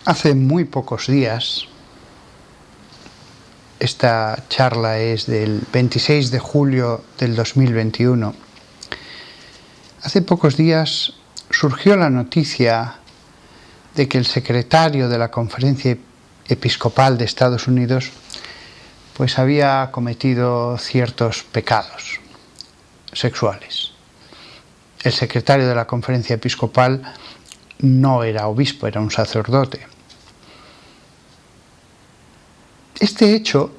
Hace muy pocos días, esta charla es del 26 de julio del 2021, hace pocos días surgió la noticia de que el secretario de la Conferencia Episcopal de Estados Unidos pues había cometido ciertos pecados sexuales. El secretario de la Conferencia Episcopal no era obispo, era un sacerdote. Este hecho,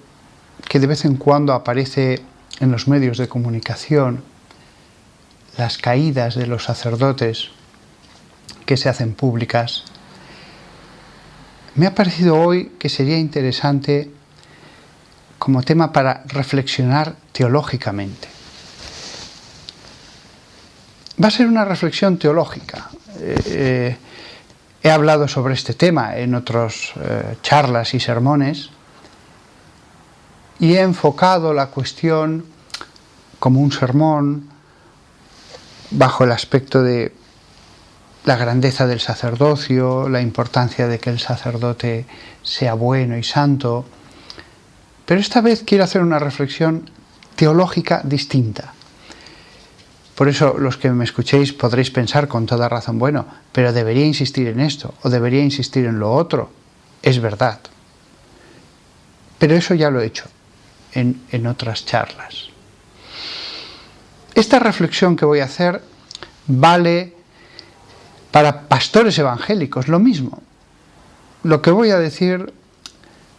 que de vez en cuando aparece en los medios de comunicación, las caídas de los sacerdotes que se hacen públicas, me ha parecido hoy que sería interesante como tema para reflexionar teológicamente. Va a ser una reflexión teológica. He hablado sobre este tema en otras charlas y sermones y he enfocado la cuestión como un sermón bajo el aspecto de la grandeza del sacerdocio, la importancia de que el sacerdote sea bueno y santo. Pero esta vez quiero hacer una reflexión teológica distinta. Por eso los que me escuchéis podréis pensar con toda razón, bueno, pero debería insistir en esto o debería insistir en lo otro. Es verdad. Pero eso ya lo he hecho en otras charlas. Esta reflexión que voy a hacer vale para pastores evangélicos, lo mismo. Lo que voy a decir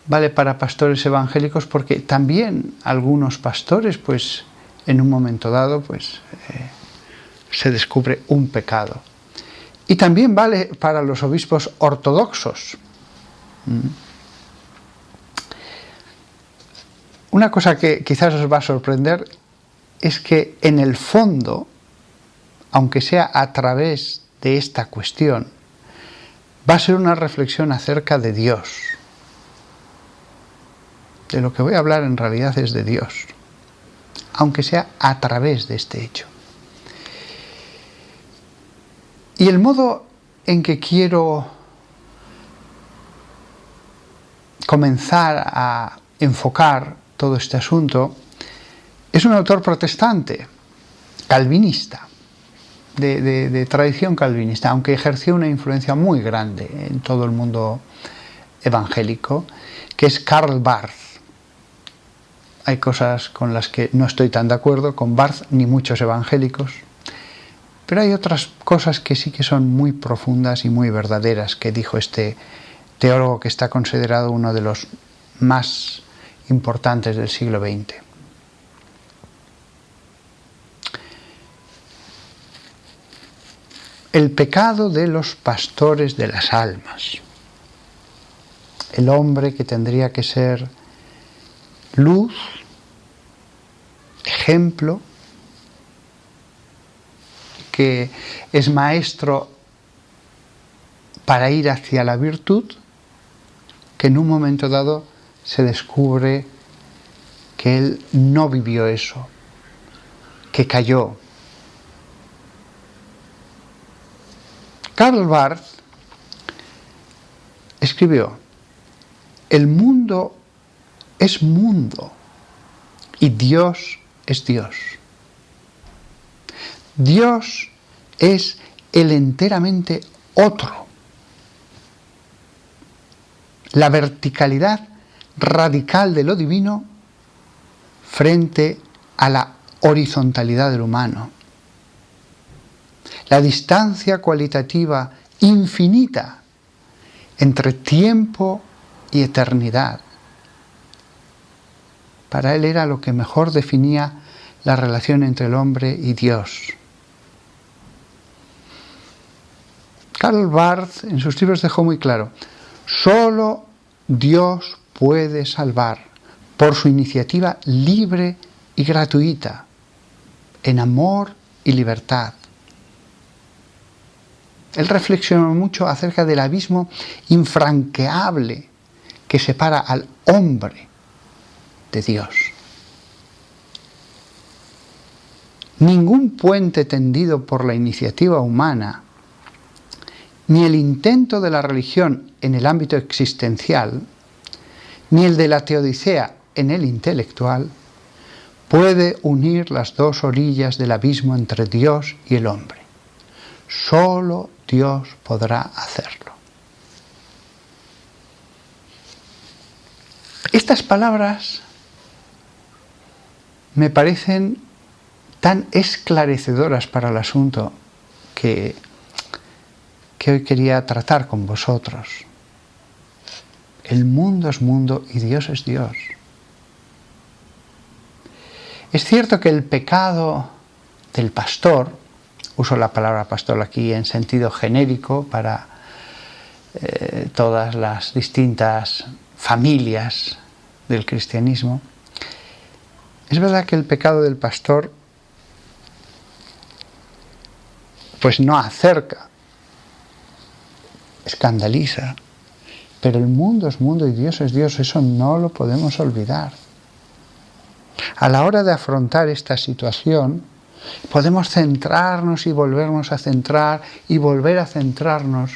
vale para pastores evangélicos porque también algunos pastores, pues en un momento dado, pues se descubre un pecado. Y también vale para los obispos ortodoxos. Una cosa que quizás os va a sorprender es que en el fondo, aunque sea a través de esta cuestión, va a ser una reflexión acerca de Dios. De lo que voy a hablar en realidad es de Dios, aunque sea a través de este hecho. Y el modo en que quiero comenzar a enfocar todo este asunto es un autor protestante, calvinista, de tradición calvinista, aunque ejerció una influencia muy grande en todo el mundo evangélico, que es Karl Barth. Hay cosas con las que no estoy tan de acuerdo con Barth ni muchos evangélicos, pero hay otras cosas que sí que son muy profundas y muy verdaderas que dijo este teólogo que está considerado uno de los más importantes del siglo XX. El pecado de los pastores de las almas. El hombre que tendría que ser luz, ejemplo, que es maestro para ir hacia la virtud, que en un momento dado se descubre que él no vivió eso, que cayó. Karl Barth escribió: el mundo es mundo y Dios es Dios. Dios es el enteramente otro. La verticalidad radical de lo divino frente a la horizontalidad del humano. La distancia cualitativa infinita entre tiempo y eternidad. Para él era lo que mejor definía la relación entre el hombre y Dios. Karl Barth en sus libros dejó muy claro: solo Dios puede salvar por su iniciativa libre y gratuita, en amor y libertad. Él reflexionó mucho acerca del abismo infranqueable que separa al hombre de Dios. Ningún puente tendido por la iniciativa humana ni el intento de la religión en el ámbito existencial, ni el de la teodicea en el intelectual, puede unir las dos orillas del abismo entre Dios y el hombre. Solo Dios podrá hacerlo. Estas palabras me parecen tan esclarecedoras para el asunto que hoy quería tratar con vosotros. El mundo es mundo y Dios es Dios. Es cierto que el pecado del pastor, uso la palabra pastor aquí en sentido genérico para todas las distintas familias del cristianismo, es verdad que el pecado del pastor pues no acerca, escandaliza, pero el mundo es mundo y Dios es Dios, eso no lo podemos olvidar. A la hora de afrontar esta situación, podemos centrarnos y volvernos a centrar y volver a centrarnos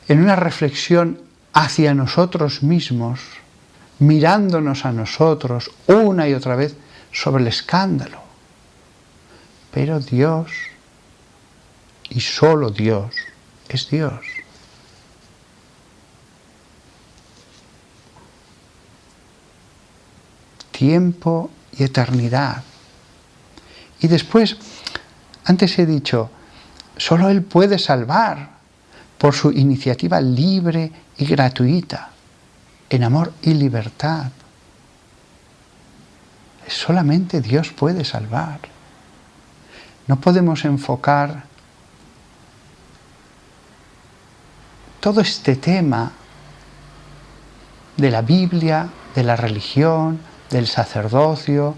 en una reflexión hacia nosotros mismos, mirándonos a nosotros una y otra vez sobre el escándalo. Pero Dios, y solo Dios, es Dios. Tiempo y eternidad. Y después, antes he dicho, solo Él puede salvar por su iniciativa libre y gratuita, en amor y libertad. Solamente Dios puede salvar. No podemos enfocar todo este tema de la Biblia, de la religión, del sacerdocio,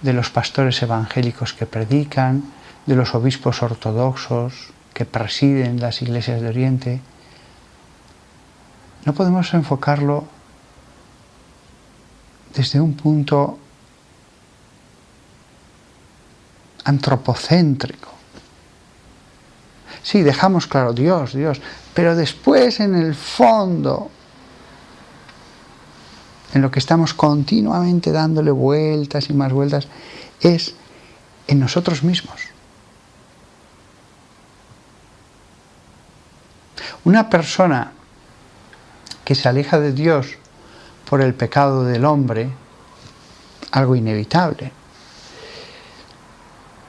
de los pastores evangélicos que predican, de los obispos ortodoxos que presiden las iglesias de Oriente. No podemos enfocarlo desde un punto antropocéntrico. Sí, dejamos claro Dios, Dios, pero después en el fondo, en lo que estamos continuamente dándole vueltas y más vueltas, es en nosotros mismos. Una persona que se aleja de Dios por el pecado del hombre, algo inevitable,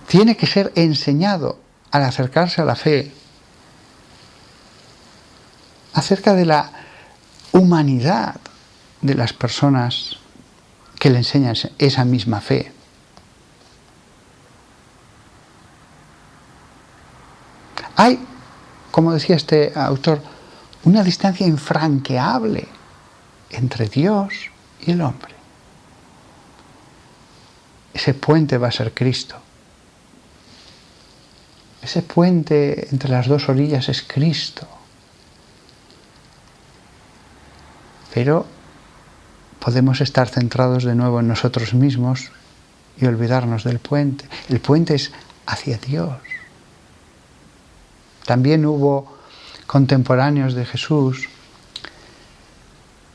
tiene que ser enseñado al acercarse a la fe acerca de la humanidad de las personas que le enseñan esa misma fe. Hay, como decía este autor, una distancia infranqueable entre Dios y el hombre. Ese puente va a ser Cristo. Ese puente entre las dos orillas es Cristo. Pero podemos estar centrados de nuevo en nosotros mismos y olvidarnos del puente. El puente es hacia Dios. También hubo contemporáneos de Jesús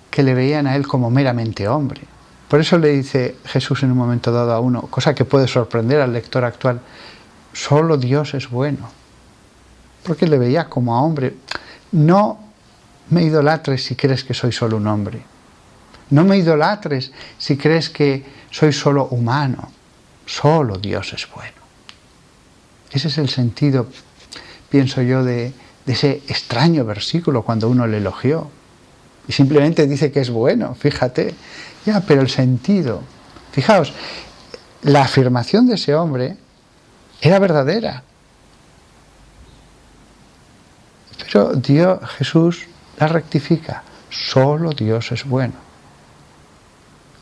que le veían a él como meramente hombre. Por eso le dice Jesús en un momento dado a uno, cosa que puede sorprender al lector actual, solo Dios es bueno. Porque le veía como a hombre. No me idolatres si crees que soy solo un hombre. No me idolatres si crees que soy solo humano. Solo Dios es bueno. Ese es el sentido, pienso yo, de ese extraño versículo cuando uno le elogió. Y simplemente dice que es bueno, fíjate. Ya, pero el sentido. Fijaos, la afirmación de ese hombre era verdadera. Pero Jesús la rectifica. Solo Dios es bueno.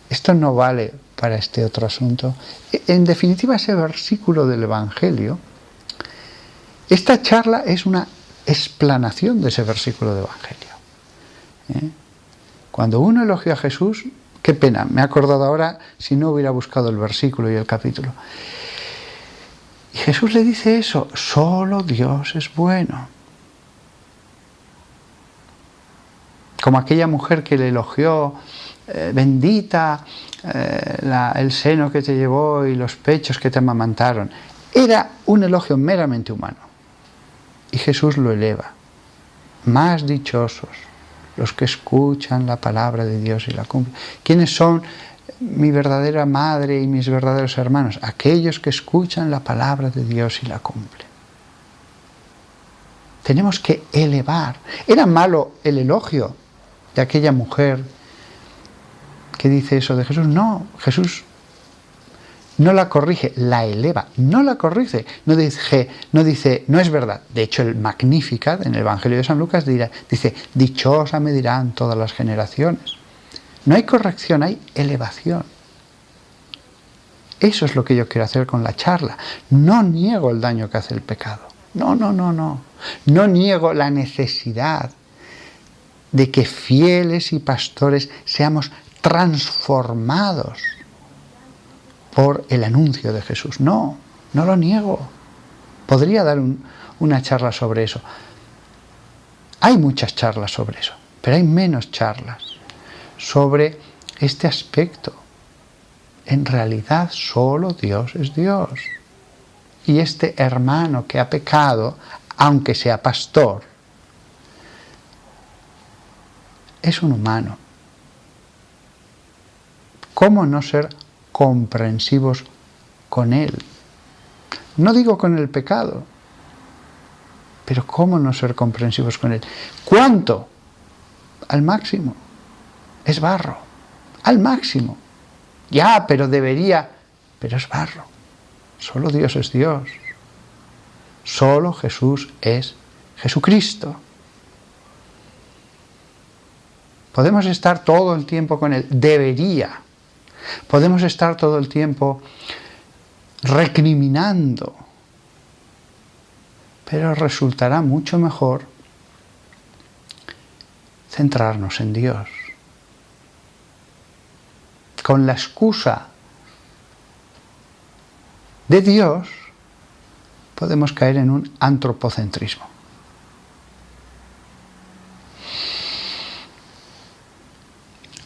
Esto no vale para este otro asunto. En definitiva, ese versículo del Evangelio, esta charla es una explanación de ese versículo del Evangelio. Cuando uno elogió a Jesús, qué pena, me he acordado ahora si no hubiera buscado el versículo y el capítulo. Y Jesús le dice eso, solo Dios es bueno. como aquella mujer que le elogió, bendita el seno que te llevó y los pechos que te amamantaron. Era un elogio meramente humano. Y Jesús lo eleva. Más dichosos los que escuchan la palabra de Dios y la cumplen. ¿Quiénes son mi verdadera madre y mis verdaderos hermanos? Aquellos que escuchan la palabra de Dios y la cumplen. Tenemos que elevar. ¿Era malo el elogio de aquella mujer que dice eso de Jesús? No, Jesús no la corrige, la eleva, no la corrige, no dice, no es verdad. De hecho, el Magnificat, en el Evangelio de San Lucas, dice, dichosa me dirán todas las generaciones. No hay corrección, hay elevación. Eso es lo que yo quiero hacer con la charla. No niego el daño que hace el pecado. No. No niego la necesidad de que fieles y pastores seamos transformados por el anuncio de Jesús. No lo niego. Podría dar una charla sobre eso. Hay muchas charlas sobre eso, pero hay menos charlas sobre este aspecto. En realidad solo Dios es Dios. Y este hermano que ha pecado, aunque sea pastor, es un humano. ¿Cómo no ser comprensivos con él? No digo con el pecado, pero ¿cómo no ser comprensivos con él? ¿Cuánto? Al máximo. Es barro. Al máximo. Ya, pero debería. Pero es barro. Solo Dios es Dios. Solo Jesús es Jesucristo. Podemos estar todo el tiempo con Él. Debería. Podemos estar todo el tiempo recriminando. Pero resultará mucho mejor centrarnos en Dios. Con la excusa de Dios podemos caer en un antropocentrismo.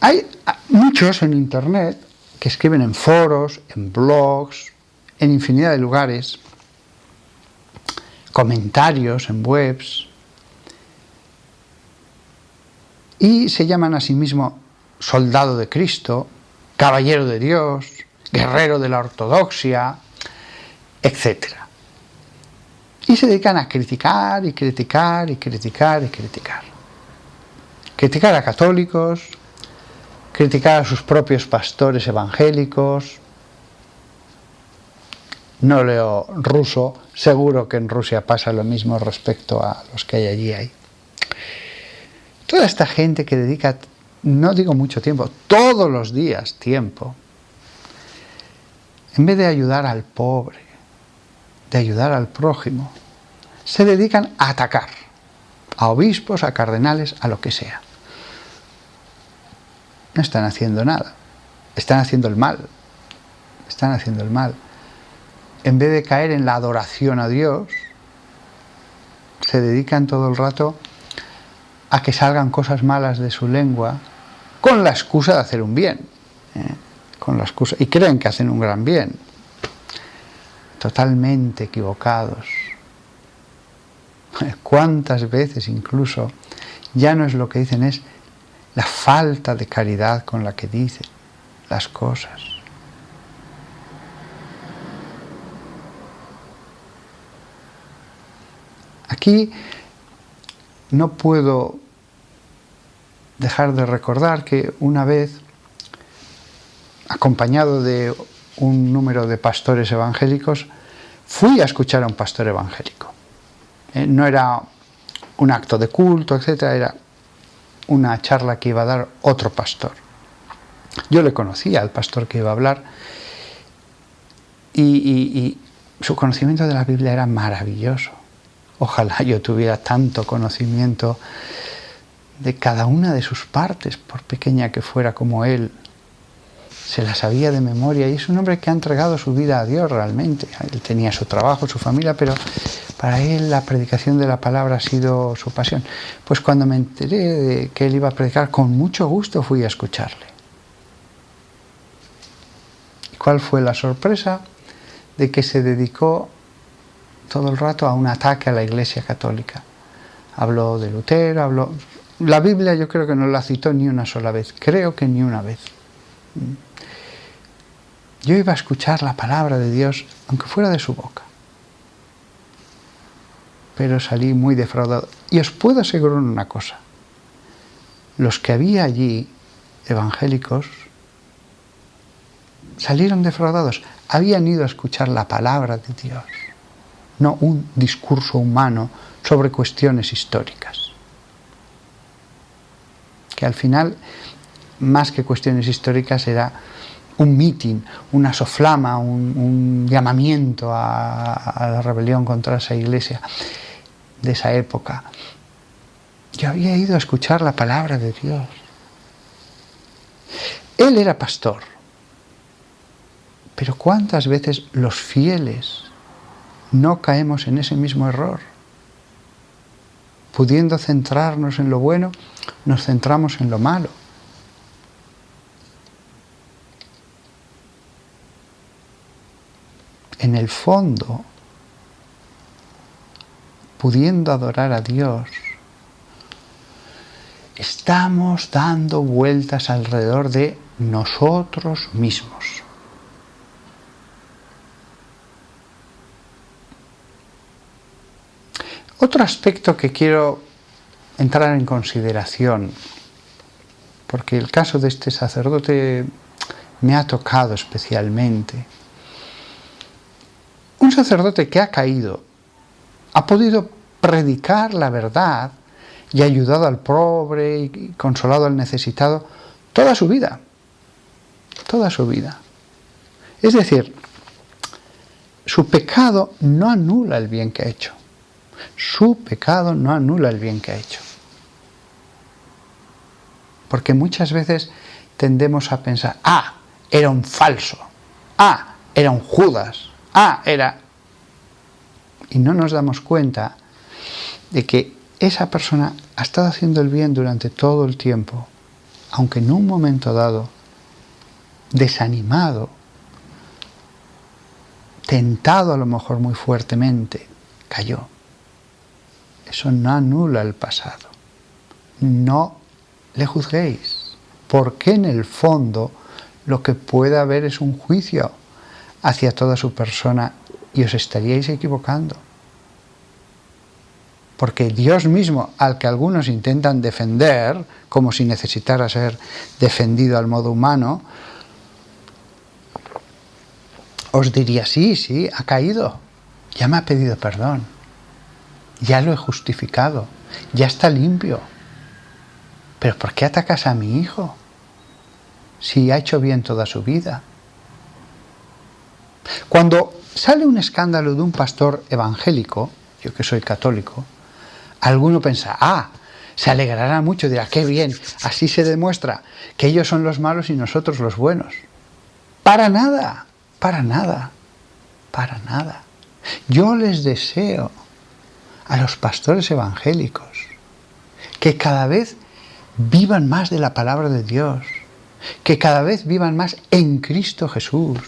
Hay muchos en Internet que escriben en foros, en blogs, en infinidad de lugares, comentarios en webs, y se llaman a sí mismos soldado de Cristo, caballero de Dios, guerrero de la ortodoxia, etc. Y se dedican a criticar y criticar y criticar y criticar. Criticar a católicos, criticar a sus propios pastores evangélicos. No leo ruso, seguro que en Rusia pasa lo mismo respecto a los que hay allí. Toda esta gente que dedica, no digo mucho tiempo, todos los días tiempo, en vez de ayudar al pobre, de ayudar al prójimo, se dedican a atacar a obispos, a cardenales, a lo que sea. No están haciendo nada, están haciendo el mal, están haciendo el mal. En vez de caer en la adoración a Dios, se dedican todo el rato a que salgan cosas malas de su lengua con la excusa de hacer un bien, con la excusa, y creen que hacen un gran bien. Totalmente equivocados. ¿Cuántas veces incluso ya no es lo que dicen, es la falta de caridad con la que dicen las cosas? Aquí no puedo dejar de recordar que una vez, acompañado de un número de pastores evangélicos, fui a escuchar a un pastor evangélico. No era un acto de culto, etc., era una charla que iba a dar otro pastor. Yo le conocía al pastor que iba a hablar y su conocimiento de la Biblia era maravilloso. Ojalá yo tuviera tanto conocimiento de cada una de sus partes, por pequeña que fuera, como él. Se la sabía de memoria y es un hombre que ha entregado su vida a Dios realmente. Él tenía su trabajo, su familia, pero Para él la predicación de la palabra ha sido su pasión. Pues cuando me enteré de que él iba a predicar, con mucho gusto fui a escucharle. ¿Y cuál fue la sorpresa? De que se dedicó todo el rato a un ataque a la Iglesia Católica. Habló de Lutero, habló... La Biblia yo creo que no la citó ni una sola vez, creo que ni una vez. Yo iba a escuchar la palabra de Dios, aunque fuera de su boca. Pero salí muy defraudado. Y os puedo asegurar una cosa. Los que había allí, evangélicos, salieron defraudados. Habían ido a escuchar la palabra de Dios, no un discurso humano sobre cuestiones históricas. Que al final, más que cuestiones históricas, era un mitin, una soflama, un llamamiento a la rebelión contra esa iglesia de esa época. Yo había ido a escuchar la palabra de Dios. Él era pastor, pero ¿cuántas veces los fieles no caemos en ese mismo error? Pudiendo centrarnos en lo bueno, nos centramos en lo malo. En el fondo, pudiendo adorar a Dios, estamos dando vueltas alrededor de nosotros mismos. Otro aspecto que quiero entrar en consideración, porque el caso de este sacerdote me ha tocado especialmente. Un sacerdote que ha caído, ha podido predicar la verdad y ha ayudado al pobre y consolado al necesitado toda su vida. Toda su vida. Es decir, su pecado no anula el bien que ha hecho. Su pecado no anula el bien que ha hecho. Porque muchas veces tendemos a pensar, era un falso, era un Judas, era... Y no nos damos cuenta de que esa persona ha estado haciendo el bien durante todo el tiempo, aunque en un momento dado, desanimado, tentado a lo mejor muy fuertemente, cayó. Eso no anula el pasado. No le juzguéis, porque en el fondo lo que puede haber es un juicio hacia toda su persona y os estaríais equivocando. Porque Dios mismo, al que algunos intentan defender, como si necesitara ser defendido al modo humano, os diría, sí, ha caído, ya me ha pedido perdón, ya lo he justificado, ya está limpio. ¿Pero por qué atacas a mi hijo? Si ha hecho bien toda su vida. Cuando sale un escándalo de un pastor evangélico, yo que soy católico, alguno piensa, se alegrará mucho, dirá, qué bien, así se demuestra que ellos son los malos y nosotros los buenos. Para nada, para nada, para nada. Yo les deseo a los pastores evangélicos que cada vez vivan más de la palabra de Dios, que cada vez vivan más en Cristo Jesús,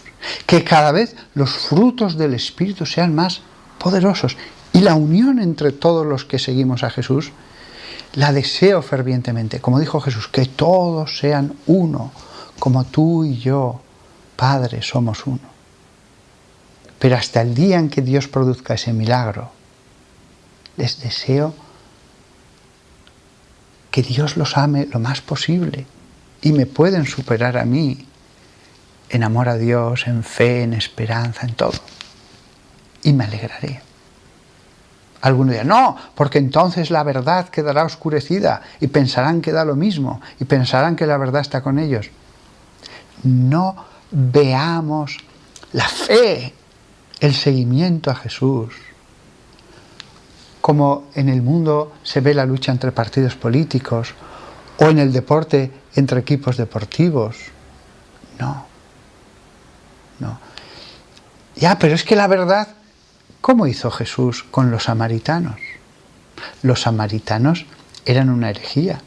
que cada vez los frutos del Espíritu sean más poderosos. Y la unión entre todos los que seguimos a Jesús, la deseo fervientemente. Como dijo Jesús, que todos sean uno, como tú y yo, Padre, somos uno. Pero hasta el día en que Dios produzca ese milagro, les deseo que Dios los ame lo más posible y me pueden superar a mí en amor a Dios, en fe, en esperanza, en todo. Y me alegraré. Algunos dirán, no, porque entonces la verdad quedará oscurecida y pensarán que da lo mismo y pensarán que la verdad está con ellos. No veamos la fe, el seguimiento a Jesús, como en el mundo se ve la lucha entre partidos políticos o en el deporte entre equipos deportivos. No. Ya, pero es que la verdad, ¿Cómo hizo Jesús con los samaritanos? Los samaritanos eran una herejía.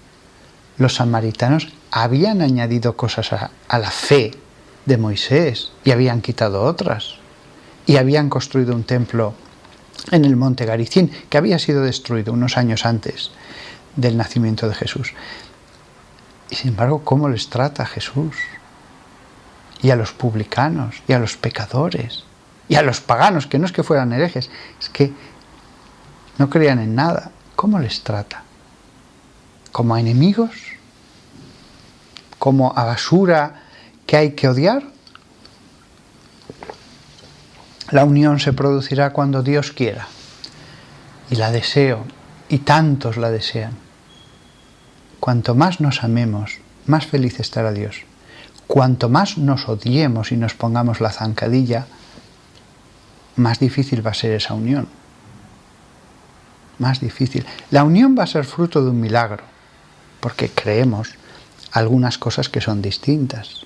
Los samaritanos habían añadido cosas a la fe de Moisés y habían quitado otras. Y habían construido un templo en el monte Garizim, que había sido destruido unos años antes del nacimiento de Jesús. Y sin embargo, ¿cómo les trata Jesús? Y a los publicanos, y a los pecadores, y a los paganos, que no es que fueran herejes, es que no creían en nada. ¿Cómo les trata? ¿Como a enemigos? ¿Como a basura que hay que odiar? La unión se producirá cuando Dios quiera. Y la deseo, y tantos la desean. Cuanto más nos amemos, más feliz estará Dios. Cuanto más nos odiemos y nos pongamos la zancadilla, más difícil va a ser esa unión. Más difícil. La unión va a ser fruto de un milagro, porque creemos algunas cosas que son distintas.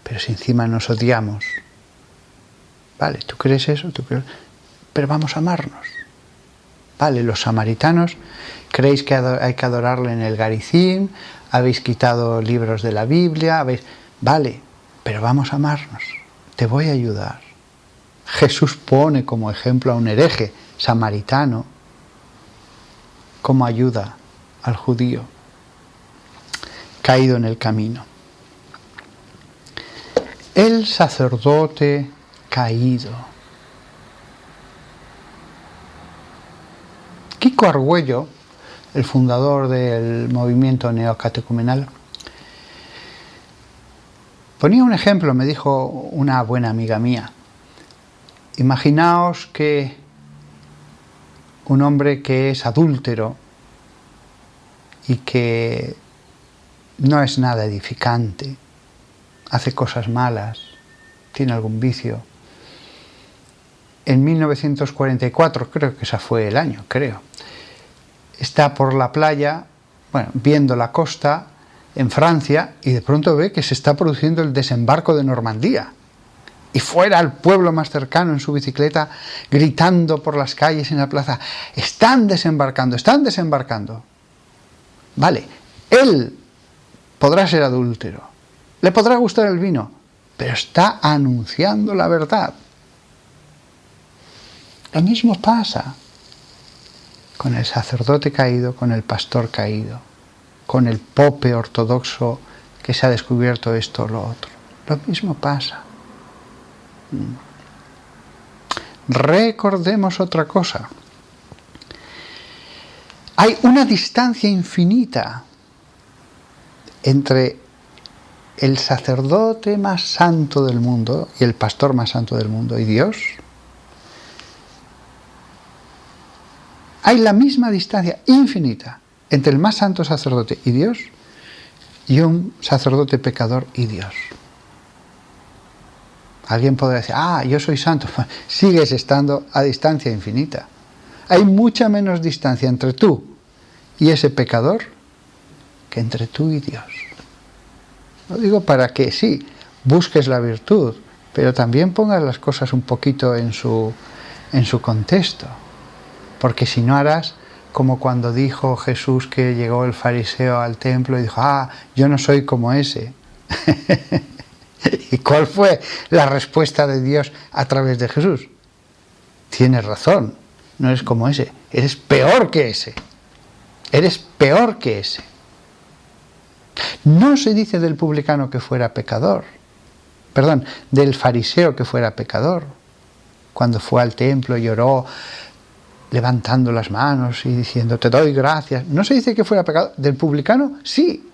Pero si encima nos odiamos, vale, tú crees eso, pero vamos a amarnos. Vale, los samaritanos, creéis que hay que adorarle en el Garizim, habéis quitado libros de la Biblia, vale, pero vamos a amarnos, te voy a ayudar. Jesús pone como ejemplo a un hereje samaritano como ayuda al judío caído en el camino. El sacerdote caído. Kiko Argüello, el fundador del movimiento neocatecumenal, ponía un ejemplo, me dijo una buena amiga mía. Imaginaos que un hombre que es adúltero y que no es nada edificante, hace cosas malas, tiene algún vicio. En 1944, creo que ese fue el año, está por la playa, viendo la costa en Francia, y de pronto ve que se está produciendo el desembarco de Normandía. Y fuera al pueblo más cercano en su bicicleta, gritando por las calles en la plaza, están desembarcando, están desembarcando. Vale, él podrá ser adúltero, le podrá gustar el vino, pero está anunciando la verdad. Lo mismo pasa con el sacerdote caído, con el pastor caído, con el pope ortodoxo que se ha descubierto esto o lo otro. Lo mismo pasa. Recordemos otra cosa. Hay una distancia infinita entre el sacerdote más santo del mundo y el pastor más santo del mundo y Dios. Hay la misma distancia infinita entre el más santo sacerdote y Dios y un sacerdote pecador y Dios. Alguien podrá decir, yo soy santo. Sigues estando a distancia infinita. Hay mucha menos distancia entre tú y ese pecador que entre tú y Dios. Lo digo para que sí, busques la virtud, pero también pongas las cosas un poquito en su contexto. Porque si no harás como cuando dijo Jesús que llegó el fariseo al templo y dijo, yo no soy como ese. ¿Y cuál fue la respuesta de Dios a través de Jesús? Tienes razón, no eres como ese, eres peor que ese. Eres peor que ese. No se dice del publicano que fuera pecador, del fariseo que fuera pecador. Cuando fue al templo y oró, levantando las manos y diciendo, te doy gracias. No se dice que fuera pecador. Del publicano, sí.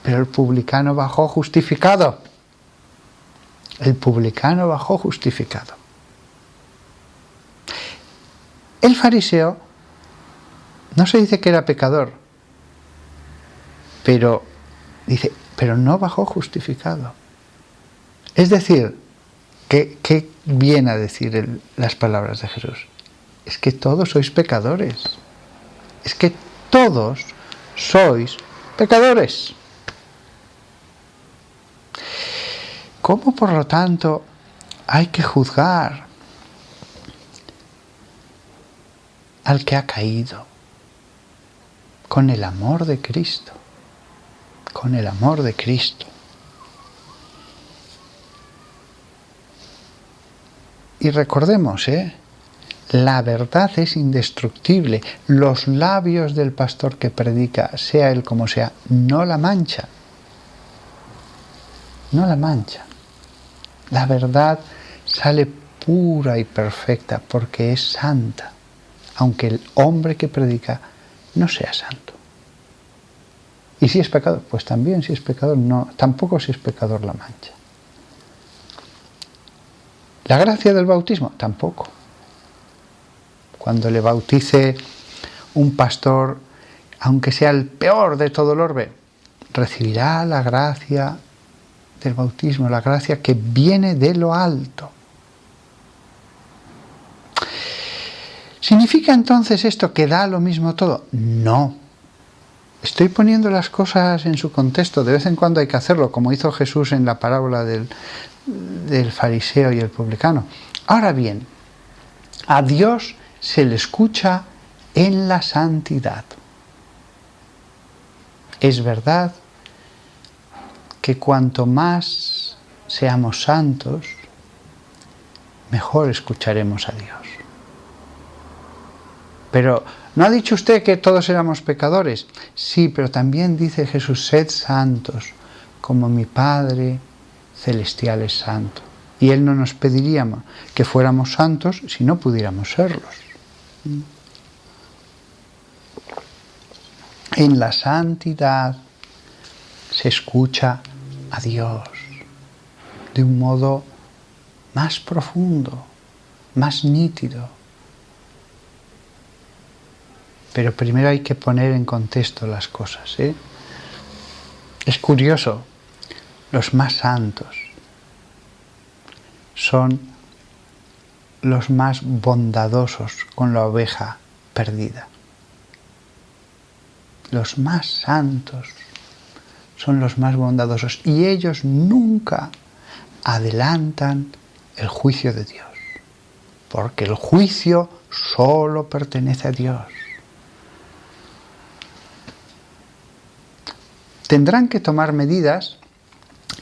Pero el publicano bajó justificado. El publicano bajó justificado. El fariseo no se dice que era pecador, pero no bajó justificado. Es decir, ¿qué viene a decir las palabras de Jesús? Es que todos sois pecadores. Es que todos sois pecadores. ¿Cómo, por lo tanto, hay que juzgar al que ha caído, con el amor de Cristo, con el amor de Cristo. Y recordemos, la verdad es indestructible. Los labios del pastor que predica, sea él como sea, no la manchan. No la manchan. La verdad sale pura y perfecta porque es santa, aunque el hombre que predica no sea santo. Y si es pecador, pues también si es pecador, no, tampoco si es pecador la mancha. La gracia del bautismo, tampoco. Cuando le bautice un pastor, aunque sea el peor de todo el orbe, recibirá la gracia del bautismo, la gracia que viene de lo alto. ¿Significa entonces esto que da lo mismo todo? No. Estoy poniendo las cosas en su contexto. De vez en cuando hay que hacerlo, como hizo Jesús en la parábola del fariseo y el publicano. Ahora bien, a Dios se le escucha en la santidad. Es verdad que cuanto más seamos santos, mejor escucharemos a Dios. Pero, ¿no ha dicho usted que todos éramos pecadores? Sí, pero también dice Jesús, sed santos, como mi Padre celestial es santo. Y Él no nos pediría que fuéramos santos si no pudiéramos serlos. En la santidad se escucha a Dios de un modo más profundo, más nítido. Pero primero hay que poner en contexto las cosas. Es curioso, los más santos son los más bondadosos con la oveja perdida. Los más santos son los más bondadosos y ellos nunca adelantan el juicio de Dios, porque el juicio solo pertenece a Dios. Tendrán que tomar medidas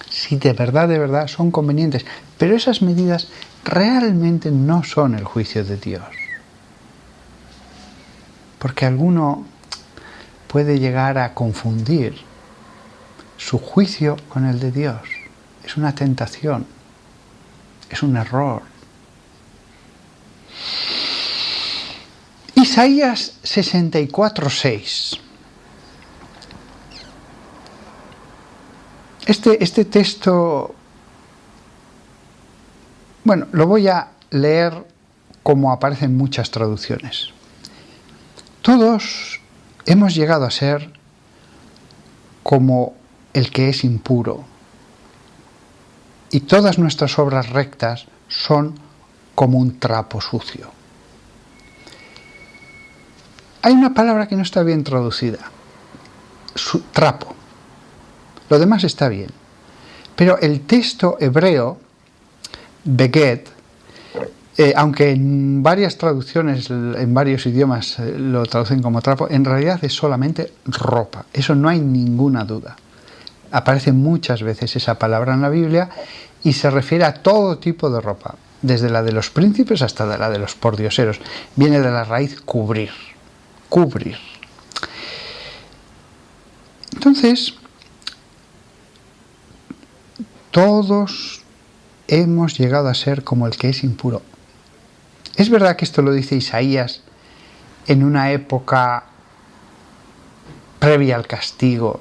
si de verdad son convenientes, pero esas medidas realmente no son el juicio de Dios. Porque alguno puede llegar a confundir su juicio con el de Dios. Es una tentación, es un error. Isaías 64:6. Este texto, bueno, lo voy a leer como aparece en muchas traducciones. Todos hemos llegado a ser como el que es impuro, y todas nuestras obras rectas son como un trapo sucio. Hay una palabra que no está bien traducida, trapo. Lo demás está bien. Pero el texto hebreo, beged, aunque en varias traducciones, en varios idiomas lo traducen como trapo, en realidad es solamente ropa. Eso no hay ninguna duda. Aparece muchas veces esa palabra en la Biblia y se refiere a todo tipo de ropa, desde la de los príncipes hasta la de los pordioseros. Viene de la raíz cubrir, cubrir. Entonces, todos hemos llegado a ser como el que es impuro. Es verdad que esto lo dice Isaías en una época previa al castigo,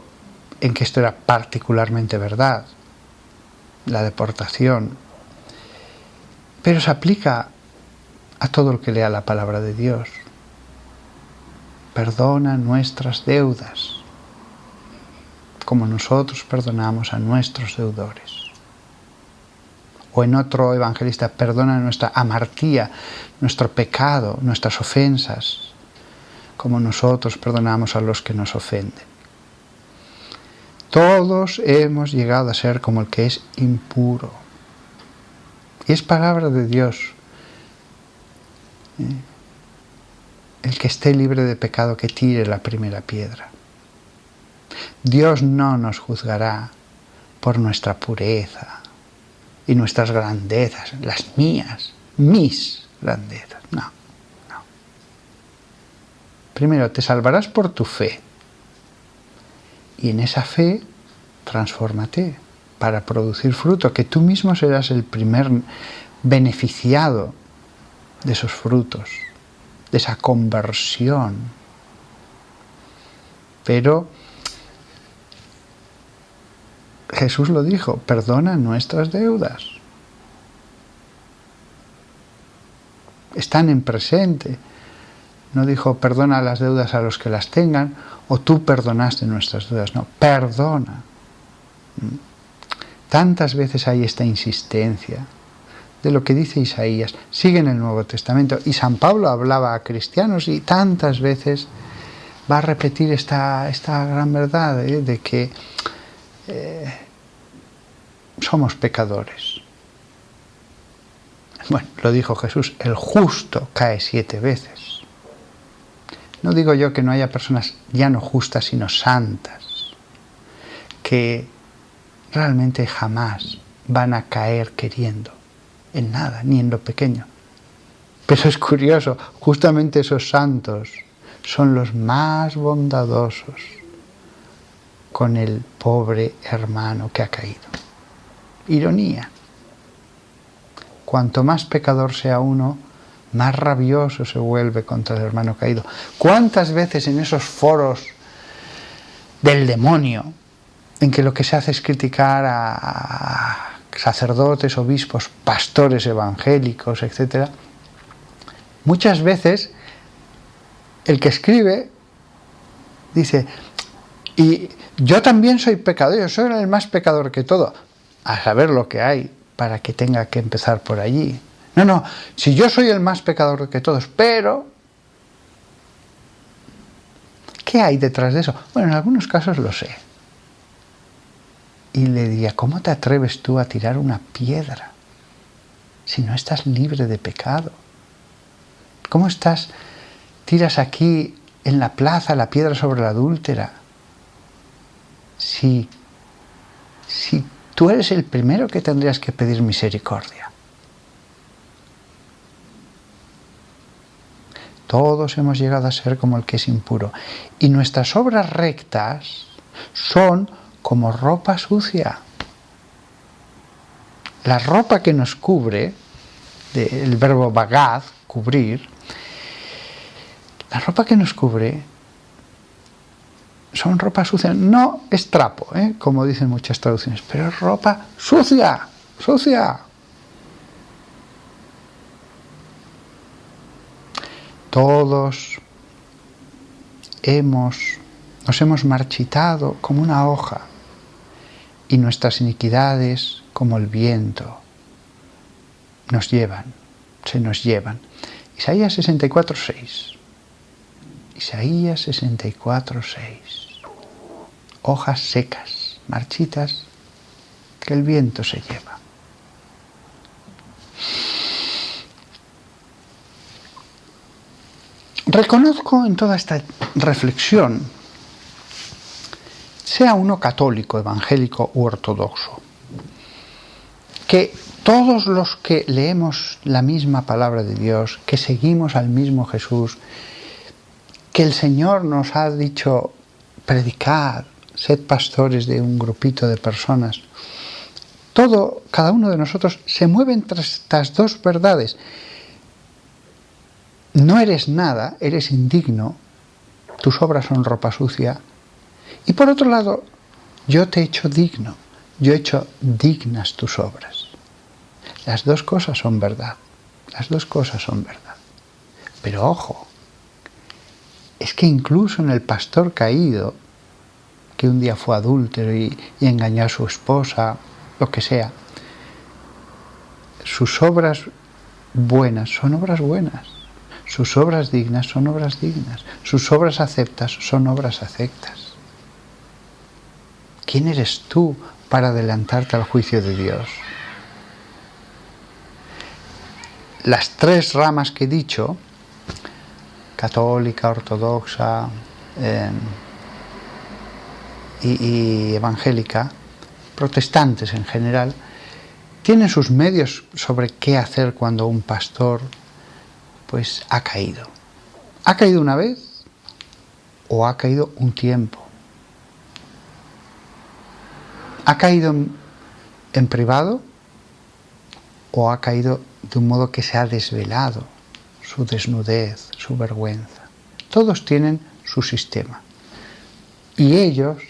en que esto era particularmente verdad, la deportación. Pero se aplica a todo el que lea la palabra de Dios. Perdona nuestras deudas, como nosotros perdonamos a nuestros deudores. O en otro evangelista, perdona nuestra amartía, nuestro pecado, nuestras ofensas, como nosotros perdonamos a los que nos ofenden. Todos hemos llegado a ser como el que es impuro. Y es palabra de Dios. El que esté libre de pecado, que tire la primera piedra. Dios no nos juzgará por nuestra pureza y nuestras grandezas, las mías, mis grandezas. No, no. Primero, te salvarás por tu fe. Y en esa fe, transfórmate para producir fruto, que tú mismo serás el primer beneficiado de esos frutos, de esa conversión. Pero Jesús lo dijo, perdona nuestras deudas. Están en presente. No dijo, perdona las deudas a los que las tengan, o tú perdonaste nuestras deudas. No, perdona. Tantas veces hay esta insistencia de lo que dice Isaías. Sigue en el Nuevo Testamento. Y San Pablo hablaba a cristianos y tantas veces va a repetir esta gran verdad de que somos pecadores. Bueno, lo dijo Jesús, el justo cae 7 veces. No digo yo que no haya personas ya no justas, sino santas, que realmente jamás van a caer queriendo en nada, ni en lo pequeño. Pero es curioso, justamente esos santos son los más bondadosos con el pobre hermano que ha caído. Ironía. Cuanto más pecador sea uno, más rabioso se vuelve contra el hermano caído. ¿Cuántas veces en esos foros del demonio, en que lo que se hace es criticar a sacerdotes, obispos, pastores evangélicos, etc., muchas veces el que escribe dice, y yo también soy pecador, yo soy el más pecador que todo, a saber lo que hay para que tenga que empezar por allí. No, si yo soy el más pecador que todos, pero ¿qué hay detrás de eso? Bueno, en algunos casos lo sé. Y le diría, ¿cómo te atreves tú a tirar una piedra si no estás libre de pecado? ¿Cómo tiras aquí en la plaza la piedra sobre la adúltera? Si tú eres el primero que tendrías que pedir misericordia. Todos hemos llegado a ser como el que es impuro. Y nuestras obras rectas son como ropa sucia. La ropa que nos cubre, del verbo bagad, cubrir, la ropa que nos cubre son ropa sucia. No es trapo, como dicen muchas traducciones, pero es ropa sucia, sucia. Todos nos hemos marchitado como una hoja y nuestras iniquidades, como el viento, se nos llevan. Isaías 64:6. Isaías 64:6. Hojas secas, marchitas, que el viento se lleva. Reconozco en toda esta reflexión, sea uno católico, evangélico u ortodoxo, que todos los que leemos la misma palabra de Dios, que seguimos al mismo Jesús, que el Señor nos ha dicho predicad, sed pastores de un grupito de personas, cada uno de nosotros se mueve entre estas dos verdades. No eres nada, eres indigno, tus obras son ropa sucia. Y por otro lado, yo te he hecho digno, yo he hecho dignas tus obras. Las dos cosas son verdad, las dos cosas son verdad. Pero ojo, es que incluso en el pastor caído, que un día fue adúltero y engañó a su esposa, lo que sea, sus obras buenas son obras buenas. Sus obras dignas son obras dignas. Sus obras aceptas son obras aceptas. ¿Quién eres tú para adelantarte al juicio de Dios? Las 3 ramas que he dicho católica, ortodoxa y evangélica, protestantes en general, tienen sus medios sobre qué hacer cuando un pastor pues ha caído. ¿Ha caído una vez o ha caído un tiempo? ¿Ha caído en privado o ha caído de un modo que se ha desvelado su desnudez, su vergüenza? Todos tienen su sistema. Y ellos,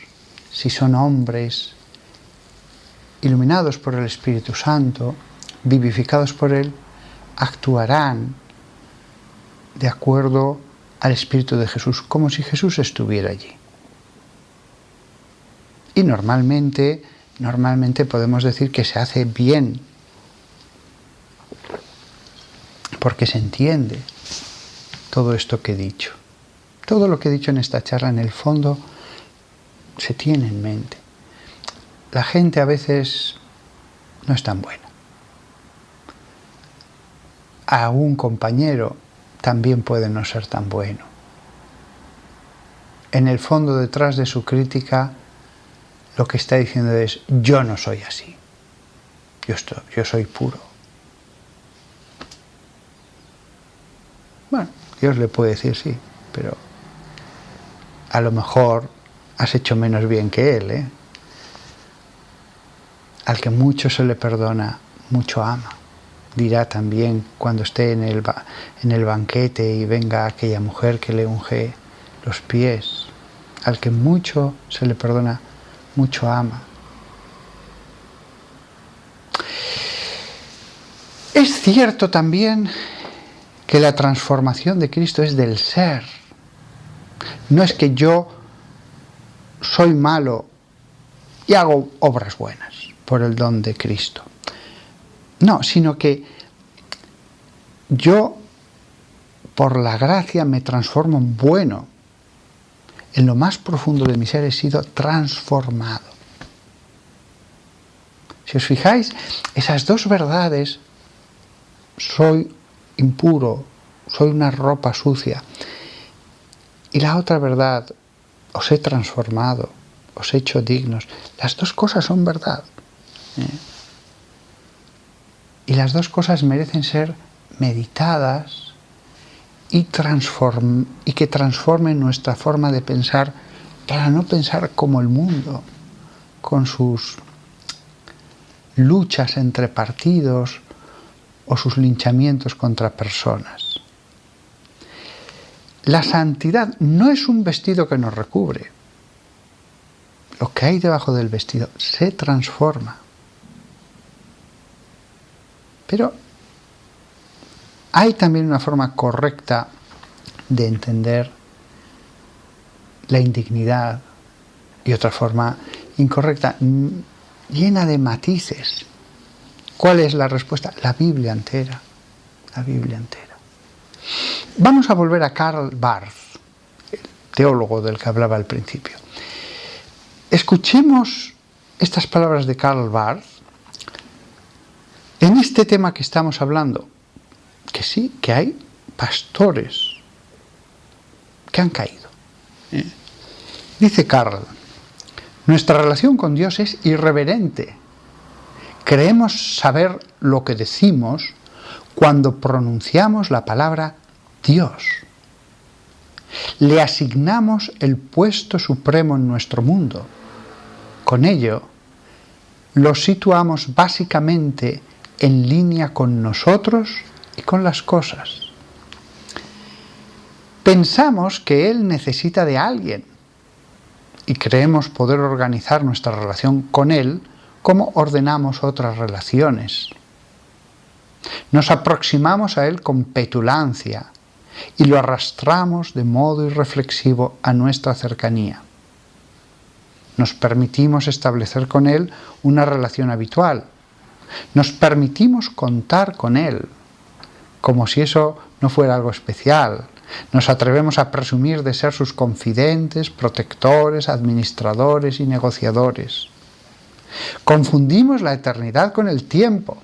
si son hombres iluminados por el Espíritu Santo, vivificados por Él, actuarán de acuerdo al Espíritu de Jesús, como si Jesús estuviera allí. Y normalmente podemos decir que se hace bien, porque se entiende todo esto que he dicho. Todo lo que he dicho en esta charla, en el fondo, se tiene en mente. La gente a veces no es tan buena. A un compañero también puede no ser tan bueno. En el fondo, detrás de su crítica, lo que está diciendo es: yo no soy así. Yo soy puro. Bueno, Dios le puede decir sí, pero a lo mejor has hecho menos bien que Él, ¿eh? Al que mucho se le perdona, mucho ama. Dirá también cuando esté en el banquete y venga aquella mujer que le unge los pies. Al que mucho se le perdona, mucho ama. Es cierto también que la transformación de Cristo es del ser. No es que yo soy malo y hago obras buenas por el don de Cristo. No, sino que yo, por la gracia, me transformo en bueno. En lo más profundo de mi ser he sido transformado. Si os fijáis, esas dos verdades, soy impuro, soy una ropa sucia, y la otra verdad, os he transformado, os he hecho dignos, las dos cosas son verdad. Y las dos cosas merecen ser meditadas y que transformen nuestra forma de pensar, para no pensar como el mundo, con sus luchas entre partidos o sus linchamientos contra personas. La santidad no es un vestido que nos recubre. Lo que hay debajo del vestido se transforma. Pero hay también una forma correcta de entender la indignidad y otra forma incorrecta, llena de matices. ¿Cuál es la respuesta? La Biblia entera. La Biblia entera. Vamos a volver a Karl Barth, el teólogo del que hablaba al principio. Escuchemos estas palabras de Karl Barth en este tema que estamos hablando, que sí, que hay pastores que han caído. Dice Karl: nuestra relación con Dios es irreverente. Creemos saber lo que decimos cuando pronunciamos la palabra Dios. Le asignamos el puesto supremo en nuestro mundo. Con ello, lo situamos básicamente en línea con nosotros y con las cosas. Pensamos que Él necesita de alguien y creemos poder organizar nuestra relación con Él como ordenamos otras relaciones. Nos aproximamos a Él con petulancia y lo arrastramos de modo irreflexivo a nuestra cercanía. Nos permitimos establecer con Él una relación habitual. Nos permitimos contar con Él, como si eso no fuera algo especial. Nos atrevemos a presumir de ser sus confidentes, protectores, administradores y negociadores. Confundimos la eternidad con el tiempo.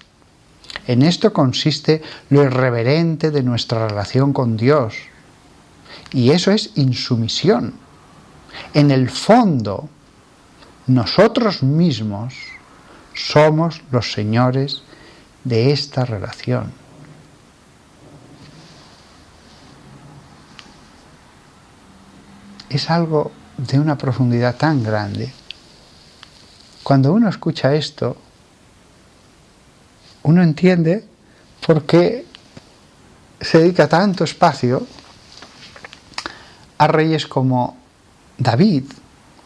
En esto consiste lo irreverente de nuestra relación con Dios. Y eso es insumisión. En el fondo, nosotros mismos somos los señores de esta relación. Es algo de una profundidad tan grande. Cuando uno escucha esto, uno entiende por qué se dedica tanto espacio a reyes como David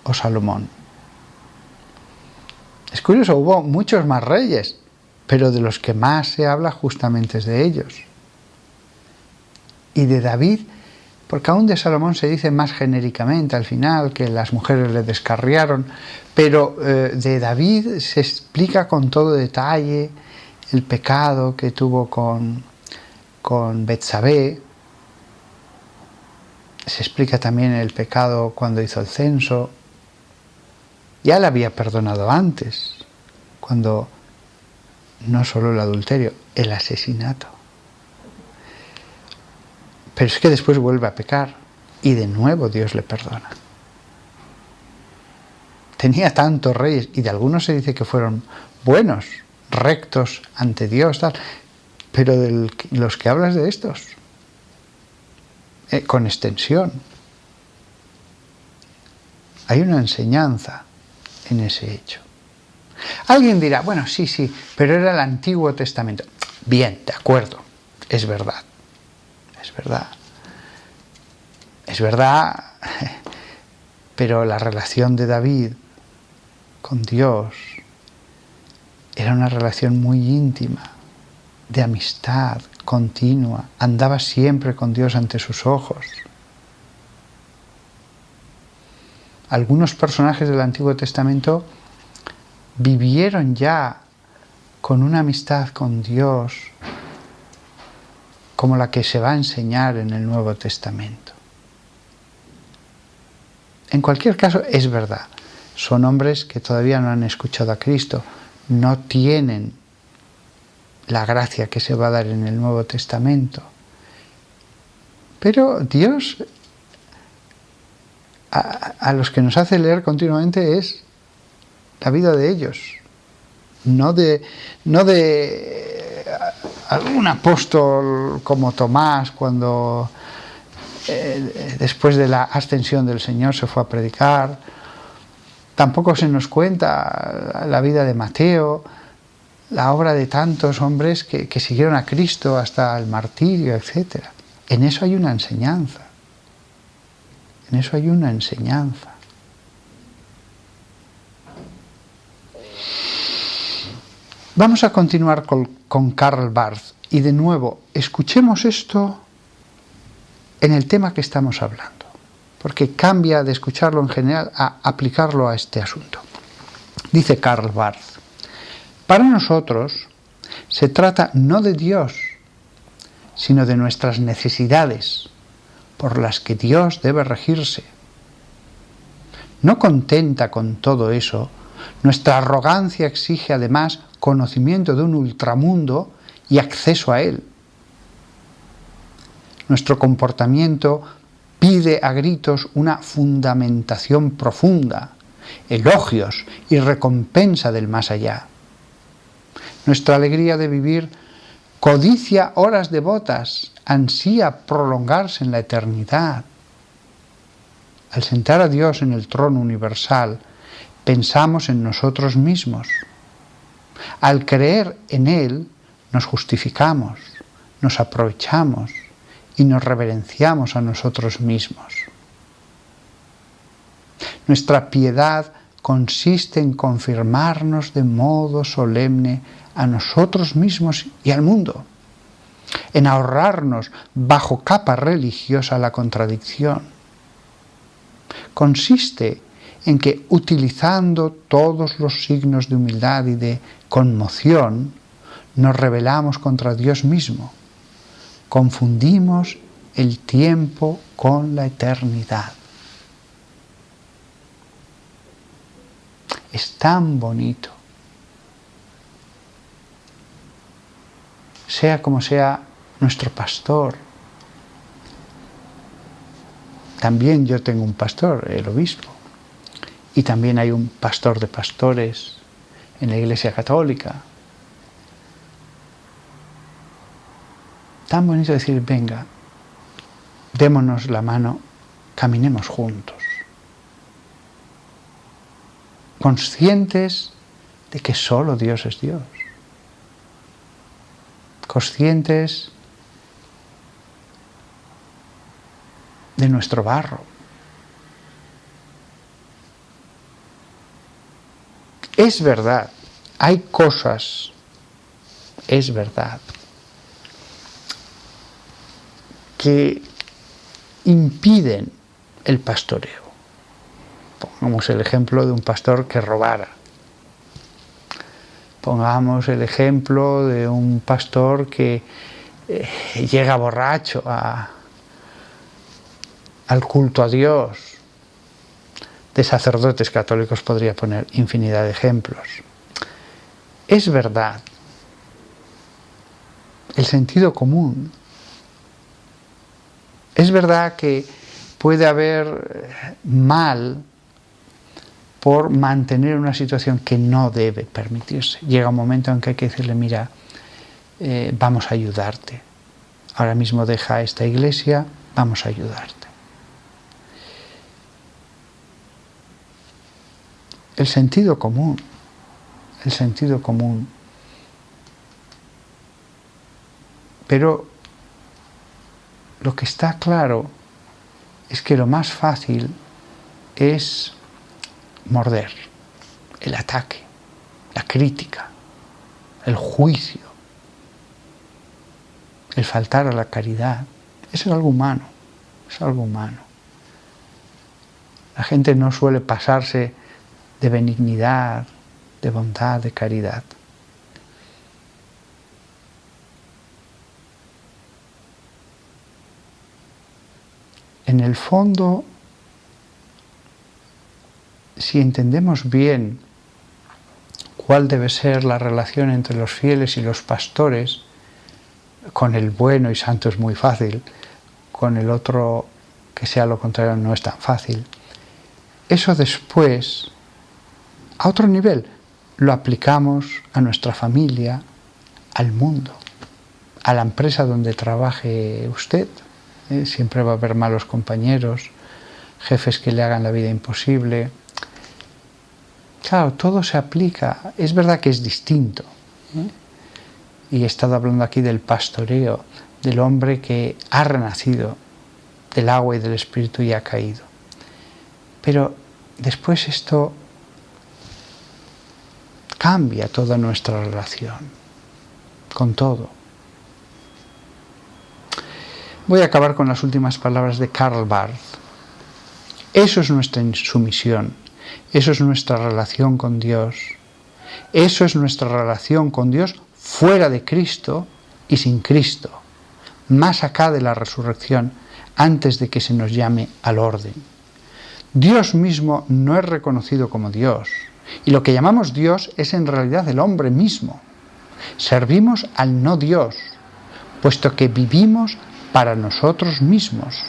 o Salomón. Es curioso, hubo muchos más reyes, pero de los que más se habla justamente es de ellos. Y de David, porque aún de Salomón se dice más genéricamente al final, que las mujeres le descarriaron, pero de David se explica con todo detalle el pecado que tuvo con Betsabé. Se explica también el pecado cuando hizo el censo. Ya le había perdonado antes, cuando no solo el adulterio, el asesinato. Pero es que después vuelve a pecar y de nuevo Dios le perdona. Tenía tantos reyes y de algunos se dice que fueron buenos, rectos ante Dios, tal, pero de los que hablas de estos, con extensión, hay una enseñanza en ese hecho. Alguien dirá, bueno, sí, pero era el Antiguo Testamento. Bien, de acuerdo, es verdad. Es verdad, pero la relación de David con Dios era una relación muy íntima, de amistad continua. Andaba siempre con Dios ante sus ojos. Algunos personajes del Antiguo Testamento vivieron ya con una amistad con Dios como la que se va a enseñar en el Nuevo Testamento. En cualquier caso, es verdad, son hombres que todavía no han escuchado a Cristo, no tienen la gracia que se va a dar en el Nuevo Testamento. Pero Dios a los que nos hace leer continuamente es la vida de ellos, no de algún apóstol como Tomás cuando después de la ascensión del Señor se fue a predicar. Tampoco se nos cuenta la vida de Mateo, la obra de tantos hombres que siguieron a Cristo hasta el martirio, etc. En eso hay una enseñanza. En eso hay una enseñanza. Vamos a continuar con Karl Barth y de nuevo escuchemos esto en el tema que estamos hablando, porque cambia de escucharlo en general a aplicarlo a este asunto. Dice Karl Barth: para nosotros se trata no de Dios, sino de nuestras necesidades, por las que Dios debe regirse. No contenta con todo eso, nuestra arrogancia exige además conocimiento de un ultramundo y acceso a él. Nuestro comportamiento pide a gritos una fundamentación profunda, elogios y recompensa del más allá. Nuestra alegría de vivir codicia horas devotas, ansía prolongarse en la eternidad. Al sentar a Dios en el trono universal, pensamos en nosotros mismos. Al creer en Él, nos justificamos, nos aprovechamos y nos reverenciamos a nosotros mismos. Nuestra piedad consiste en confirmarnos de modo solemne a nosotros mismos y al mundo, en ahorrarnos bajo capa religiosa la contradicción. Consiste en que, utilizando todos los signos de humildad y de conmoción, nos rebelamos contra Dios mismo. Confundimos el tiempo con la eternidad. Es tan bonito. Sea como sea nuestro pastor, También yo tengo un pastor, el obispo. Y también hay un pastor de pastores en la Iglesia Católica. Tan bonito decir, venga, démonos la mano, caminemos juntos. Conscientes de que solo Dios es Dios. Conscientes de nuestro barro. Es verdad, hay cosas, es verdad, que impiden el pastoreo. Pongamos el ejemplo de un pastor que robara. Pongamos el ejemplo de un pastor que llega borracho al culto a Dios. De sacerdotes católicos podría poner infinidad de ejemplos. Es verdad, el sentido común. Es verdad que puede haber mal por mantener una situación que no debe permitirse. Llega un momento en que hay que decirle, mira, vamos a ayudarte. Ahora mismo deja esta iglesia, vamos a ayudarte. El sentido común. Pero lo que está claro es que lo más fácil es morder, el ataque, la crítica, el juicio, el faltar a la caridad. Eso es algo humano, es algo humano. La gente no suele pasarse de benignidad, de bondad, de caridad. En el fondo, si entendemos bien cuál debe ser la relación entre los fieles y los pastores, con el bueno y santo es muy fácil, con el otro que sea lo contrario no es tan fácil. Eso después, a otro nivel, lo aplicamos a nuestra familia, al mundo, a la empresa donde trabaje usted. Siempre va a haber malos compañeros, jefes que le hagan la vida imposible. Claro, todo se aplica. Es verdad que es distinto. Y he estado hablando aquí del pastoreo, del hombre que ha renacido del agua y del espíritu y ha caído. Pero después esto cambia toda nuestra relación con todo. Voy a acabar con las últimas palabras de Karl Barth. Eso es nuestra sumisión, eso es nuestra relación con Dios, eso es nuestra relación con Dios fuera de Cristo y sin Cristo, más acá de la resurrección, antes de que se nos llame al orden. Dios mismo no es reconocido como Dios, y lo que llamamos Dios es en realidad el hombre mismo. Servimos al no Dios, puesto que vivimos para nosotros mismos.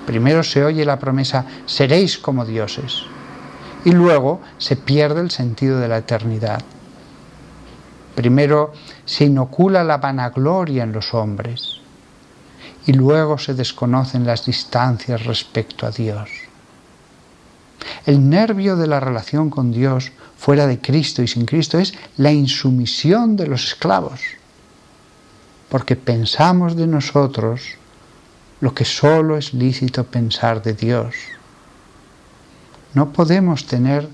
Primero se oye la promesa, seréis como dioses, y luego se pierde el sentido de la eternidad. Primero se inocula la vanagloria en los hombres, y luego se desconocen las distancias respecto a Dios. El nervio de la relación con Dios fuera de Cristo y sin Cristo es la insumisión de los esclavos, porque pensamos de nosotros lo que solo es lícito pensar de Dios. No podemos tener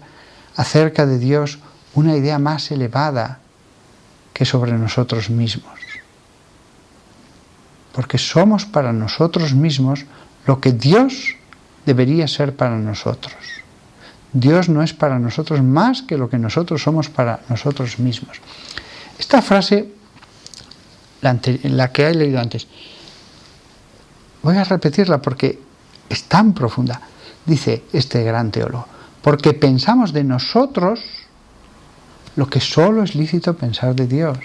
acerca de Dios una idea más elevada que sobre nosotros mismos, porque somos para nosotros mismos lo que Dios debería ser para nosotros. Dios no es para nosotros más que lo que nosotros somos para nosotros mismos. Esta frase, la que he leído antes, voy a repetirla porque es tan profunda. Dice este gran teólogo, porque pensamos de nosotros lo que solo es lícito pensar de Dios.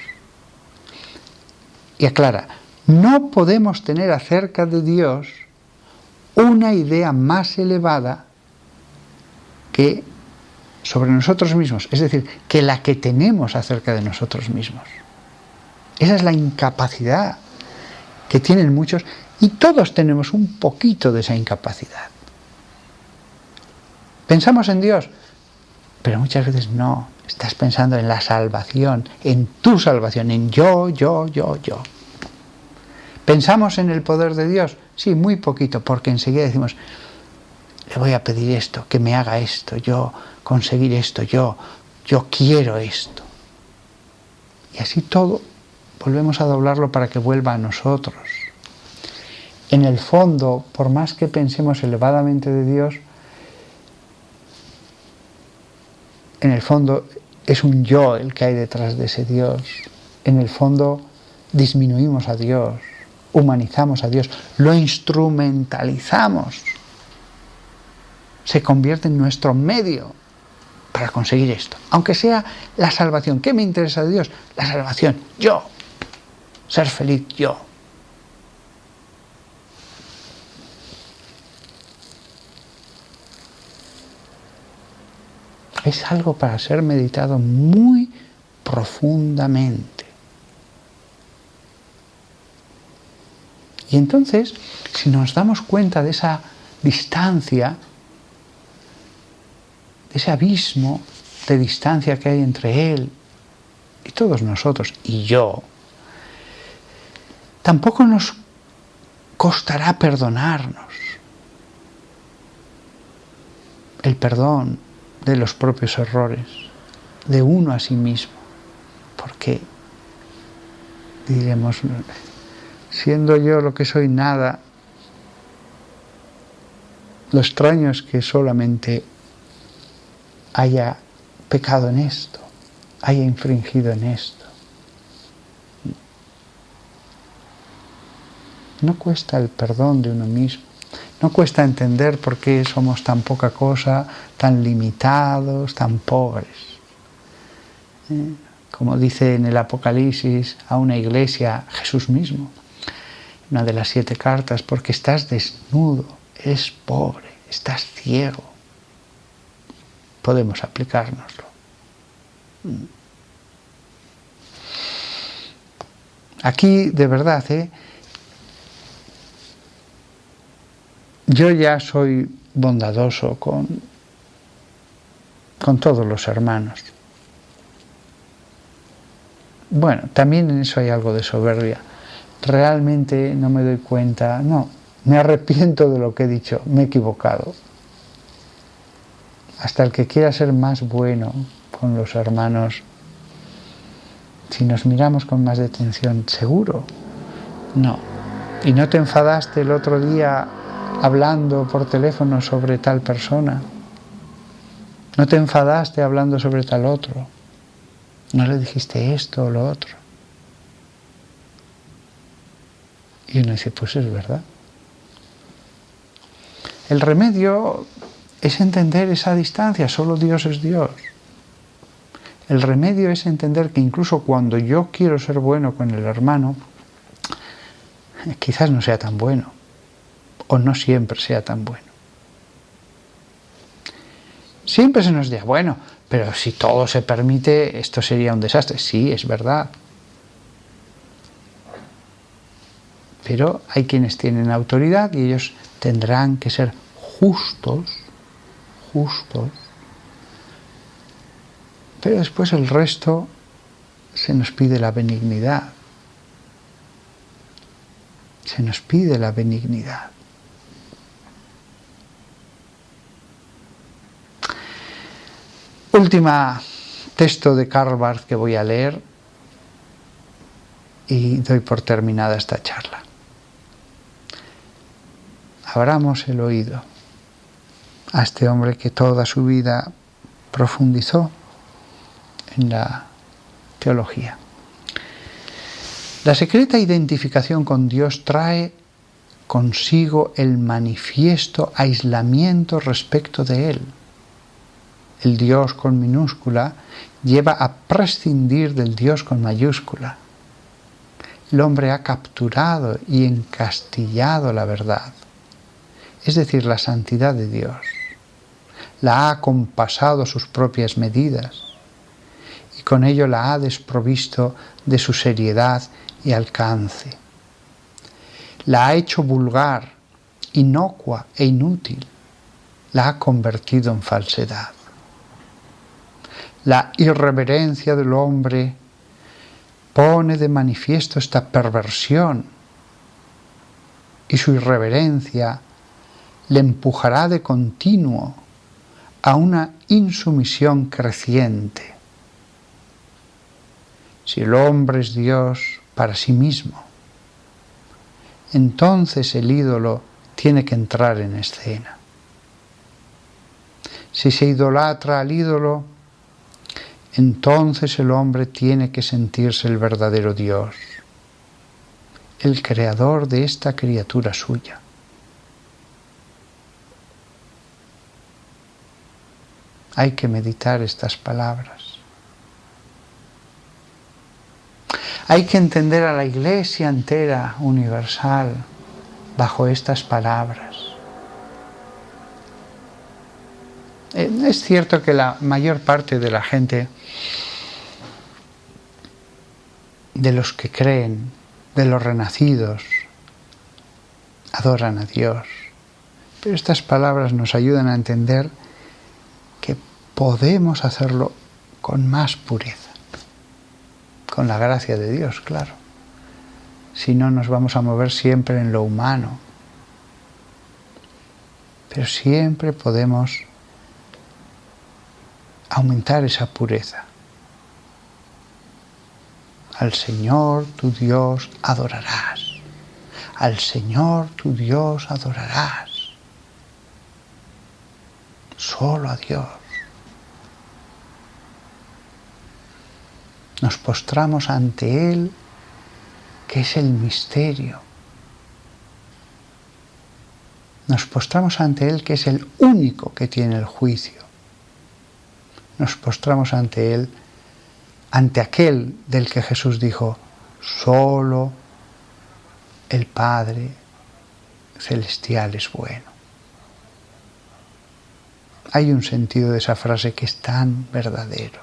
Y aclara, no podemos tener acerca de Dios una idea más elevada que sobre nosotros mismos, es decir, que la que tenemos acerca de nosotros mismos. Esa es la incapacidad que tienen muchos, y todos tenemos un poquito de esa incapacidad. Pensamos en Dios, pero muchas veces no. Estás pensando en la salvación, en tu salvación, en yo. ¿Pensamos en el poder de Dios? Sí, muy poquito, porque enseguida decimos, le voy a pedir esto, que me haga esto, yo conseguir esto, yo quiero esto. Y así todo volvemos a doblarlo para que vuelva a nosotros. En el fondo, por más que pensemos elevadamente de Dios, en el fondo es un yo el que hay detrás de ese Dios. En el fondo disminuimos a Dios, humanizamos a Dios, lo instrumentalizamos. Se convierte en nuestro medio para conseguir esto. Aunque sea la salvación. ¿Qué me interesa de Dios? La salvación. Yo. Ser feliz yo. Es algo para ser meditado muy profundamente. Y entonces, si nos damos cuenta de esa distancia, de ese abismo de distancia que hay entre Él y todos nosotros, y yo, tampoco nos costará perdonarnos. El perdón de los propios errores, de uno a sí mismo. Porque diremos, siendo yo lo que soy nada, lo extraño es que solamente haya pecado en esto, haya infringido en esto. No cuesta el perdón de uno mismo. No cuesta entender por qué somos tan poca cosa, tan limitados, tan pobres. Como dice en el Apocalipsis a una iglesia Jesús mismo, una de las 7 cartas, porque estás desnudo, eres pobre, estás ciego. Podemos aplicárnoslo. Aquí, de verdad, yo ya soy bondadoso con todos los hermanos. Bueno, también en eso hay algo de soberbia. Realmente no me doy cuenta, no, me arrepiento de lo que he dicho, me he equivocado. Hasta el que quiera ser más bueno con los hermanos, si nos miramos con más detención, seguro, no. ¿Y no te enfadaste el otro día hablando por teléfono sobre tal persona? ¿No te enfadaste hablando sobre tal otro? ¿No le dijiste esto o lo otro? Y uno dice, pues es verdad. El remedio es entender esa distancia, solo Dios es Dios. El remedio es entender que incluso cuando yo quiero ser bueno con el hermano, quizás no sea tan bueno, o no siempre sea tan bueno. Siempre se nos dirá, bueno, pero si todo se permite, esto sería un desastre. Sí, es verdad. Pero hay quienes tienen autoridad y ellos tendrán que ser justos, pero después el resto se nos pide la benignidad. Se nos pide la benignidad. Última texto de Karl Barth que voy a leer y doy por terminada esta charla. Abramos el oído a este hombre que toda su vida profundizó en la teología. La secreta identificación con Dios trae consigo el manifiesto aislamiento respecto de Él. El Dios con minúscula lleva a prescindir del Dios con mayúscula. El hombre ha capturado y encastillado la verdad. es decir, la santidad de Dios. La ha acompasado a sus propias medidas y con ello la ha desprovisto de su seriedad y alcance. La ha hecho vulgar, inocua e inútil. La ha convertido en falsedad. La irreverencia del hombre pone de manifiesto esta perversión y su irreverencia le empujará de continuo a una insumisión creciente. Si el hombre es Dios para sí mismo, entonces el ídolo tiene que entrar en escena. Si se idolatra al ídolo, entonces el hombre tiene que sentirse el verdadero Dios, el creador de esta criatura suya. Hay que meditar estas palabras. Hay que entender a la Iglesia entera, universal, bajo estas palabras. Es cierto que la mayor parte de la gente, de los que creen, de los renacidos, adoran a Dios. Pero estas palabras nos ayudan a entender que podemos hacerlo con más pureza, con la gracia de Dios, claro. Si no, nos vamos a mover siempre en lo humano. Pero siempre podemos aumentar esa pureza. Al Señor tu Dios adorarás. Al Señor tu Dios adorarás. Solo a Dios. Nos postramos ante Él, que es el misterio. Nos postramos ante Él, que es el único que tiene el juicio. Nos postramos ante Él, ante aquel del que Jesús dijo, solo el Padre Celestial es bueno. Hay un sentido de esa frase que es tan verdadero.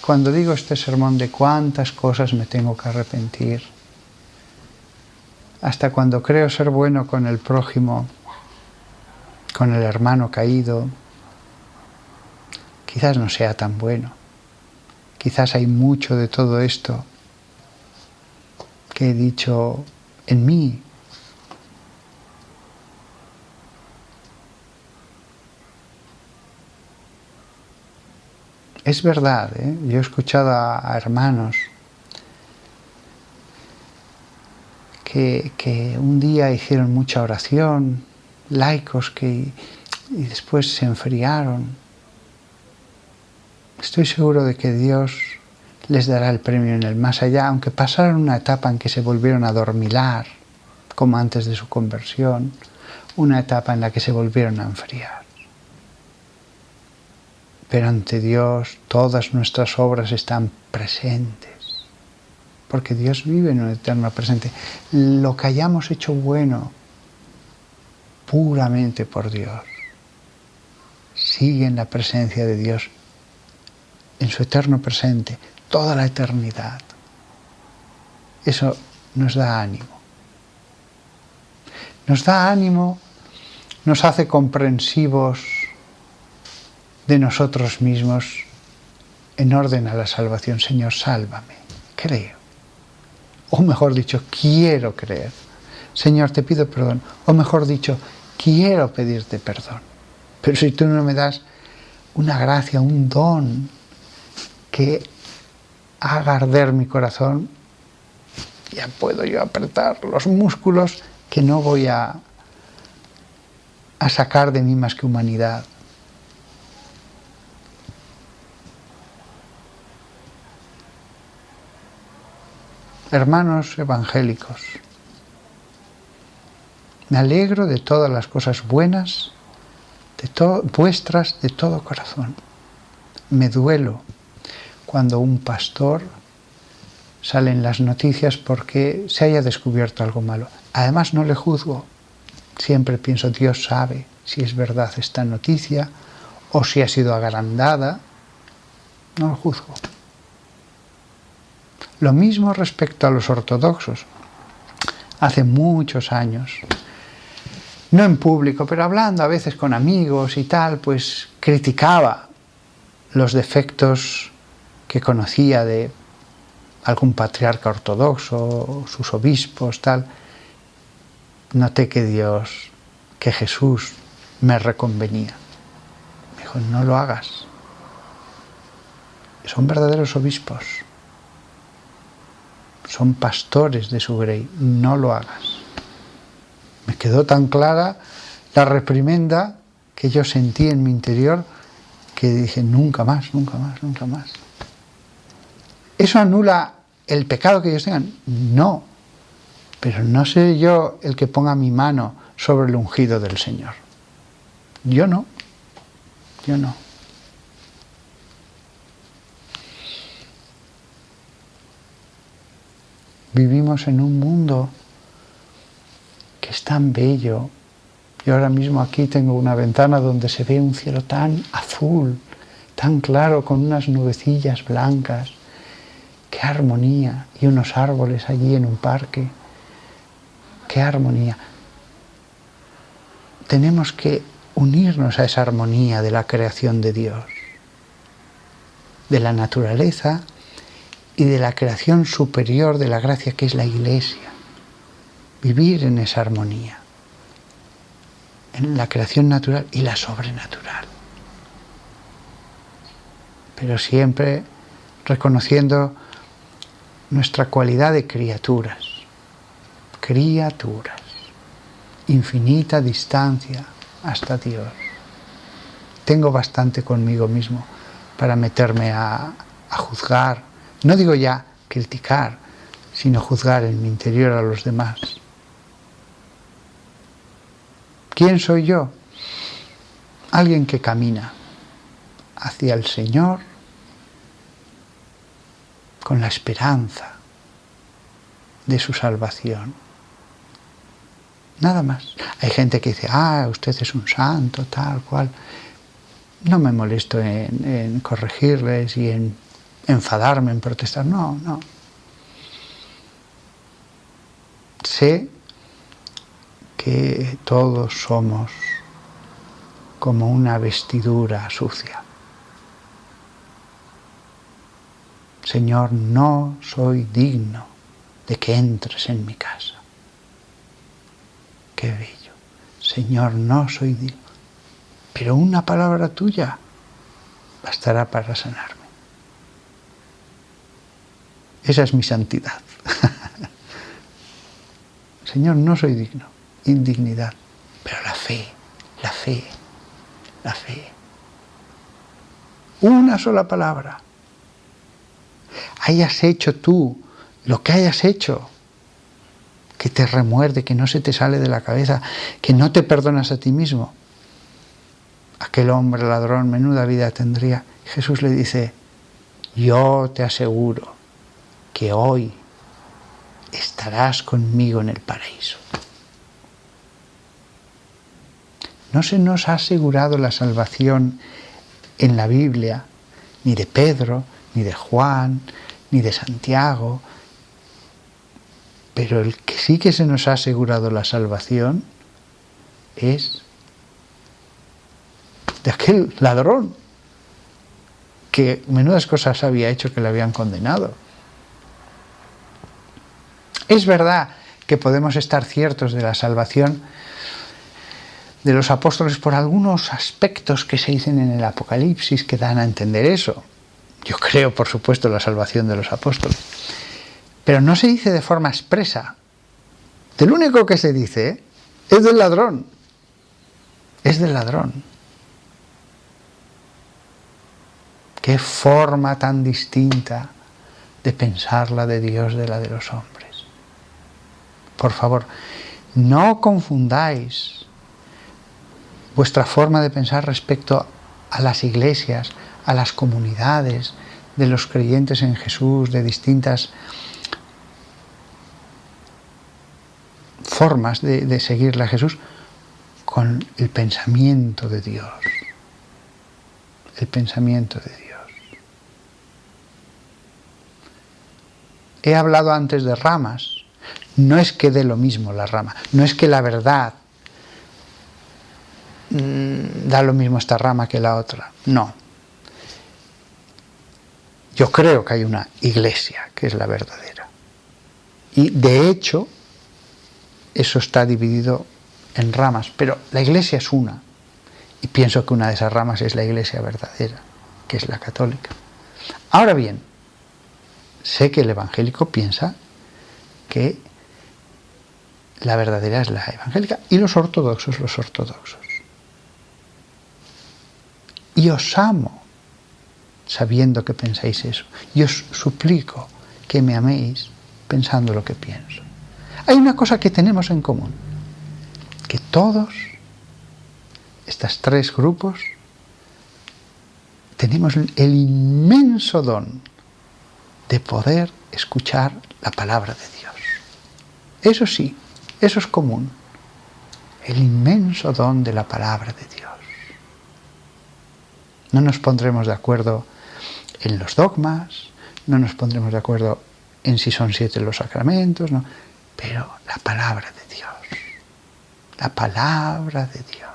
Cuando digo este sermón de cuántas cosas me tengo que arrepentir, hasta cuando creo ser bueno con el prójimo, con el hermano caído, quizás no sea tan bueno. Quizás hay mucho de todo esto que he dicho en mí. Es verdad, yo he escuchado a hermanos que un día hicieron mucha oración, laicos y después se enfriaron. Estoy seguro de que Dios les dará el premio en el más allá, aunque pasaron una etapa en que se volvieron a adormilar, como antes de su conversión, una etapa en la que se volvieron a enfriar. Pero ante Dios todas nuestras obras están presentes, porque Dios vive en un eterno presente. Lo que hayamos hecho bueno, puramente por Dios, sigue en la presencia de Dios, en su eterno presente, toda la eternidad. Eso nos da ánimo. Nos da ánimo, nos hace comprensivos de nosotros mismos en orden a la salvación. Señor, sálvame, creo. O mejor dicho, quiero creer. Señor, te pido perdón. O mejor dicho, quiero pedirte perdón. Pero si tú no me das una gracia, un don que haga arder mi corazón, ya puedo yo apretar los músculos que no voy a sacar de mí más que humanidad. Hermanos evangélicos, me alegro de todas las cosas buenas, vuestras de todo corazón. Me duelo cuando un pastor sale en las noticias porque se haya descubierto algo malo. Además, no le juzgo, Siempre pienso, Dios sabe si es verdad esta noticia o si ha sido agrandada. No lo juzgo. Lo mismo respecto a los ortodoxos. Hace muchos años, no en público, pero hablando a veces con amigos y tal, pues criticaba los defectos que conocía de algún patriarca ortodoxo, sus obispos, tal. Noté que Dios, que Jesús me reconvenía. Me dijo, no lo hagas. Son verdaderos obispos. Son pastores de su grey. No lo hagas. Me quedó tan clara la reprimenda que yo sentí en mi interior que dije, nunca más, nunca más, nunca más. ¿Eso anula el pecado que ellos tengan? No. Pero no seré yo el que ponga mi mano sobre el ungido del Señor. Yo no. Yo no. Vivimos en un mundo que es tan bello. Yo ahora mismo aquí tengo una ventana donde se ve un cielo tan azul, tan claro, con unas nubecillas blancas. ¡Qué armonía! Y unos árboles allí en un parque. ¡Qué armonía! Tenemos que unirnos a esa armonía de la creación de Dios, de la naturaleza y de la creación superior de la gracia que es la Iglesia. Vivir en esa armonía, en la creación natural y la sobrenatural. Pero siempre reconociendo nuestra cualidad de criaturas. Criaturas. Infinita distancia hasta Dios. Tengo bastante conmigo mismo para meterme a juzgar. No digo ya criticar, sino juzgar en mi interior a los demás. ¿Quién soy yo? Alguien que camina hacia el Señor con la esperanza de su salvación. Nada más. Hay gente que dice, usted es un santo, tal cual. No me molesto en corregirles y en enfadarme, en protestar. No, no. Sé que todos somos como una vestidura sucia. Señor, no soy digno de que entres en mi casa. Qué bello. Señor, no soy digno. Pero una palabra tuya bastará para sanarme. Esa es mi santidad. Señor, no soy digno. Indignidad. Pero la fe, la fe, la fe. Una sola palabra. Hayas hecho tú lo que hayas hecho, que te remuerde, que no se te sale de la cabeza, que no te perdonas a ti mismo. Aquel hombre ladrón, menuda vida tendría. Jesús le dice, yo te aseguro que hoy estarás conmigo en el paraíso. No se nos ha asegurado la salvación en la Biblia, ni de Pedro, ni de Juan, ni de Santiago, pero el que sí que se nos ha asegurado la salvación es de aquel ladrón que menudas cosas había hecho que le habían condenado. Es verdad que podemos estar ciertos de la salvación de los apóstoles por algunos aspectos que se dicen en el Apocalipsis que dan a entender eso. Yo creo, por supuesto, en la salvación de los apóstoles. Pero no se dice de forma expresa. Del único que se dice es del ladrón. Es del ladrón. Qué forma tan distinta de pensar la de Dios de la de los hombres. Por favor, no confundáis vuestra forma de pensar respecto a las iglesias, a las comunidades de los creyentes en Jesús, de distintas formas de seguirle a Jesús, con el pensamiento de Dios. El pensamiento de Dios. He hablado antes de ramas. No es que dé lo mismo la rama, no es que la verdad da lo mismo esta rama que la otra, no. Yo creo que hay una iglesia que es la verdadera. Y de hecho, eso está dividido en ramas, pero la iglesia es una. Y pienso que una de esas ramas es la iglesia verdadera, que es la católica. Ahora bien, sé que el evangélico piensa que la verdadera es la evangélica y los ortodoxos los ortodoxos. Y os amo sabiendo que pensáis eso. Y os suplico que me améis pensando lo que pienso. Hay una cosa que tenemos en común, que todos, estos tres grupos, tenemos el inmenso don de poder escuchar la palabra de Dios. Eso sí, eso es común, el inmenso don de la palabra de Dios. No nos pondremos de acuerdo en los dogmas, no nos pondremos de acuerdo en si son 7 los sacramentos, no, pero la palabra de Dios, la palabra de Dios,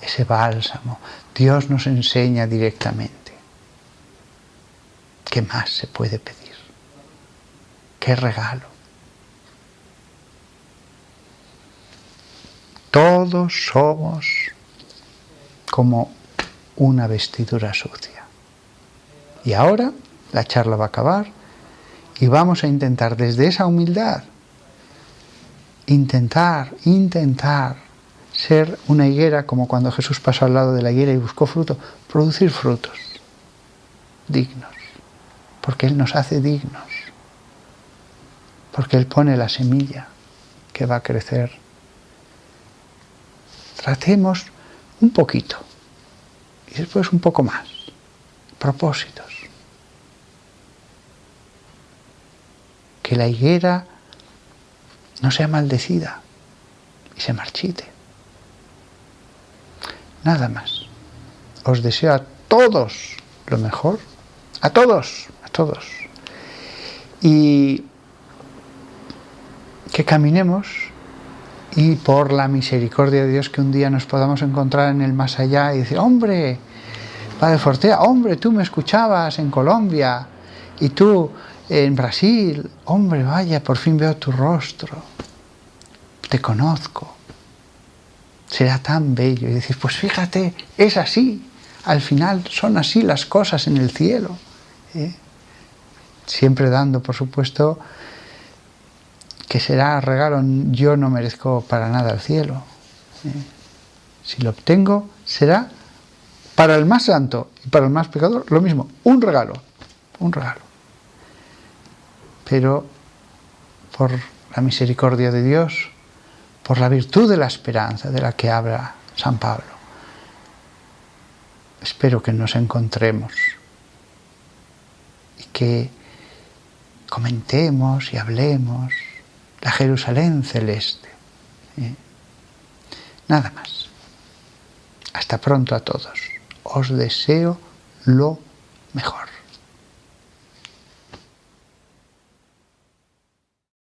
ese bálsamo, Dios nos enseña directamente. ¿Qué más se puede pedir? ¡Qué regalo! Todos somos como una vestidura sucia. Y ahora la charla va a acabar y vamos a intentar desde esa humildad, intentar ser una higuera, como cuando Jesús pasó al lado de la higuera y buscó fruto, producir frutos dignos, porque Él nos hace dignos, porque Él pone la semilla que va a crecer. Tratemos un poquito y después un poco más. Propósitos. Que la higuera no sea maldecida y se marchite. Nada más. Os deseo a todos lo mejor. A todos. Y que caminemos y por la misericordia de Dios que un día nos podamos encontrar en el más allá y decir, hombre, Padre Fortea, hombre, tú me escuchabas en Colombia y tú en Brasil, hombre, vaya, por fin veo tu rostro, te conozco. Será tan bello y decir, pues fíjate, es así, al final son así las cosas en el cielo. Siempre dando, por supuesto, que será regalo, yo no merezco para nada el cielo. Si lo obtengo, será para el más santo y para el más pecador lo mismo, un regalo. Pero por la misericordia de Dios, por la virtud de la esperanza de la que habla San Pablo, espero que nos encontremos y que comentemos y hablemos la Jerusalén celeste. Nada más. Hasta pronto a todos. Os deseo lo mejor.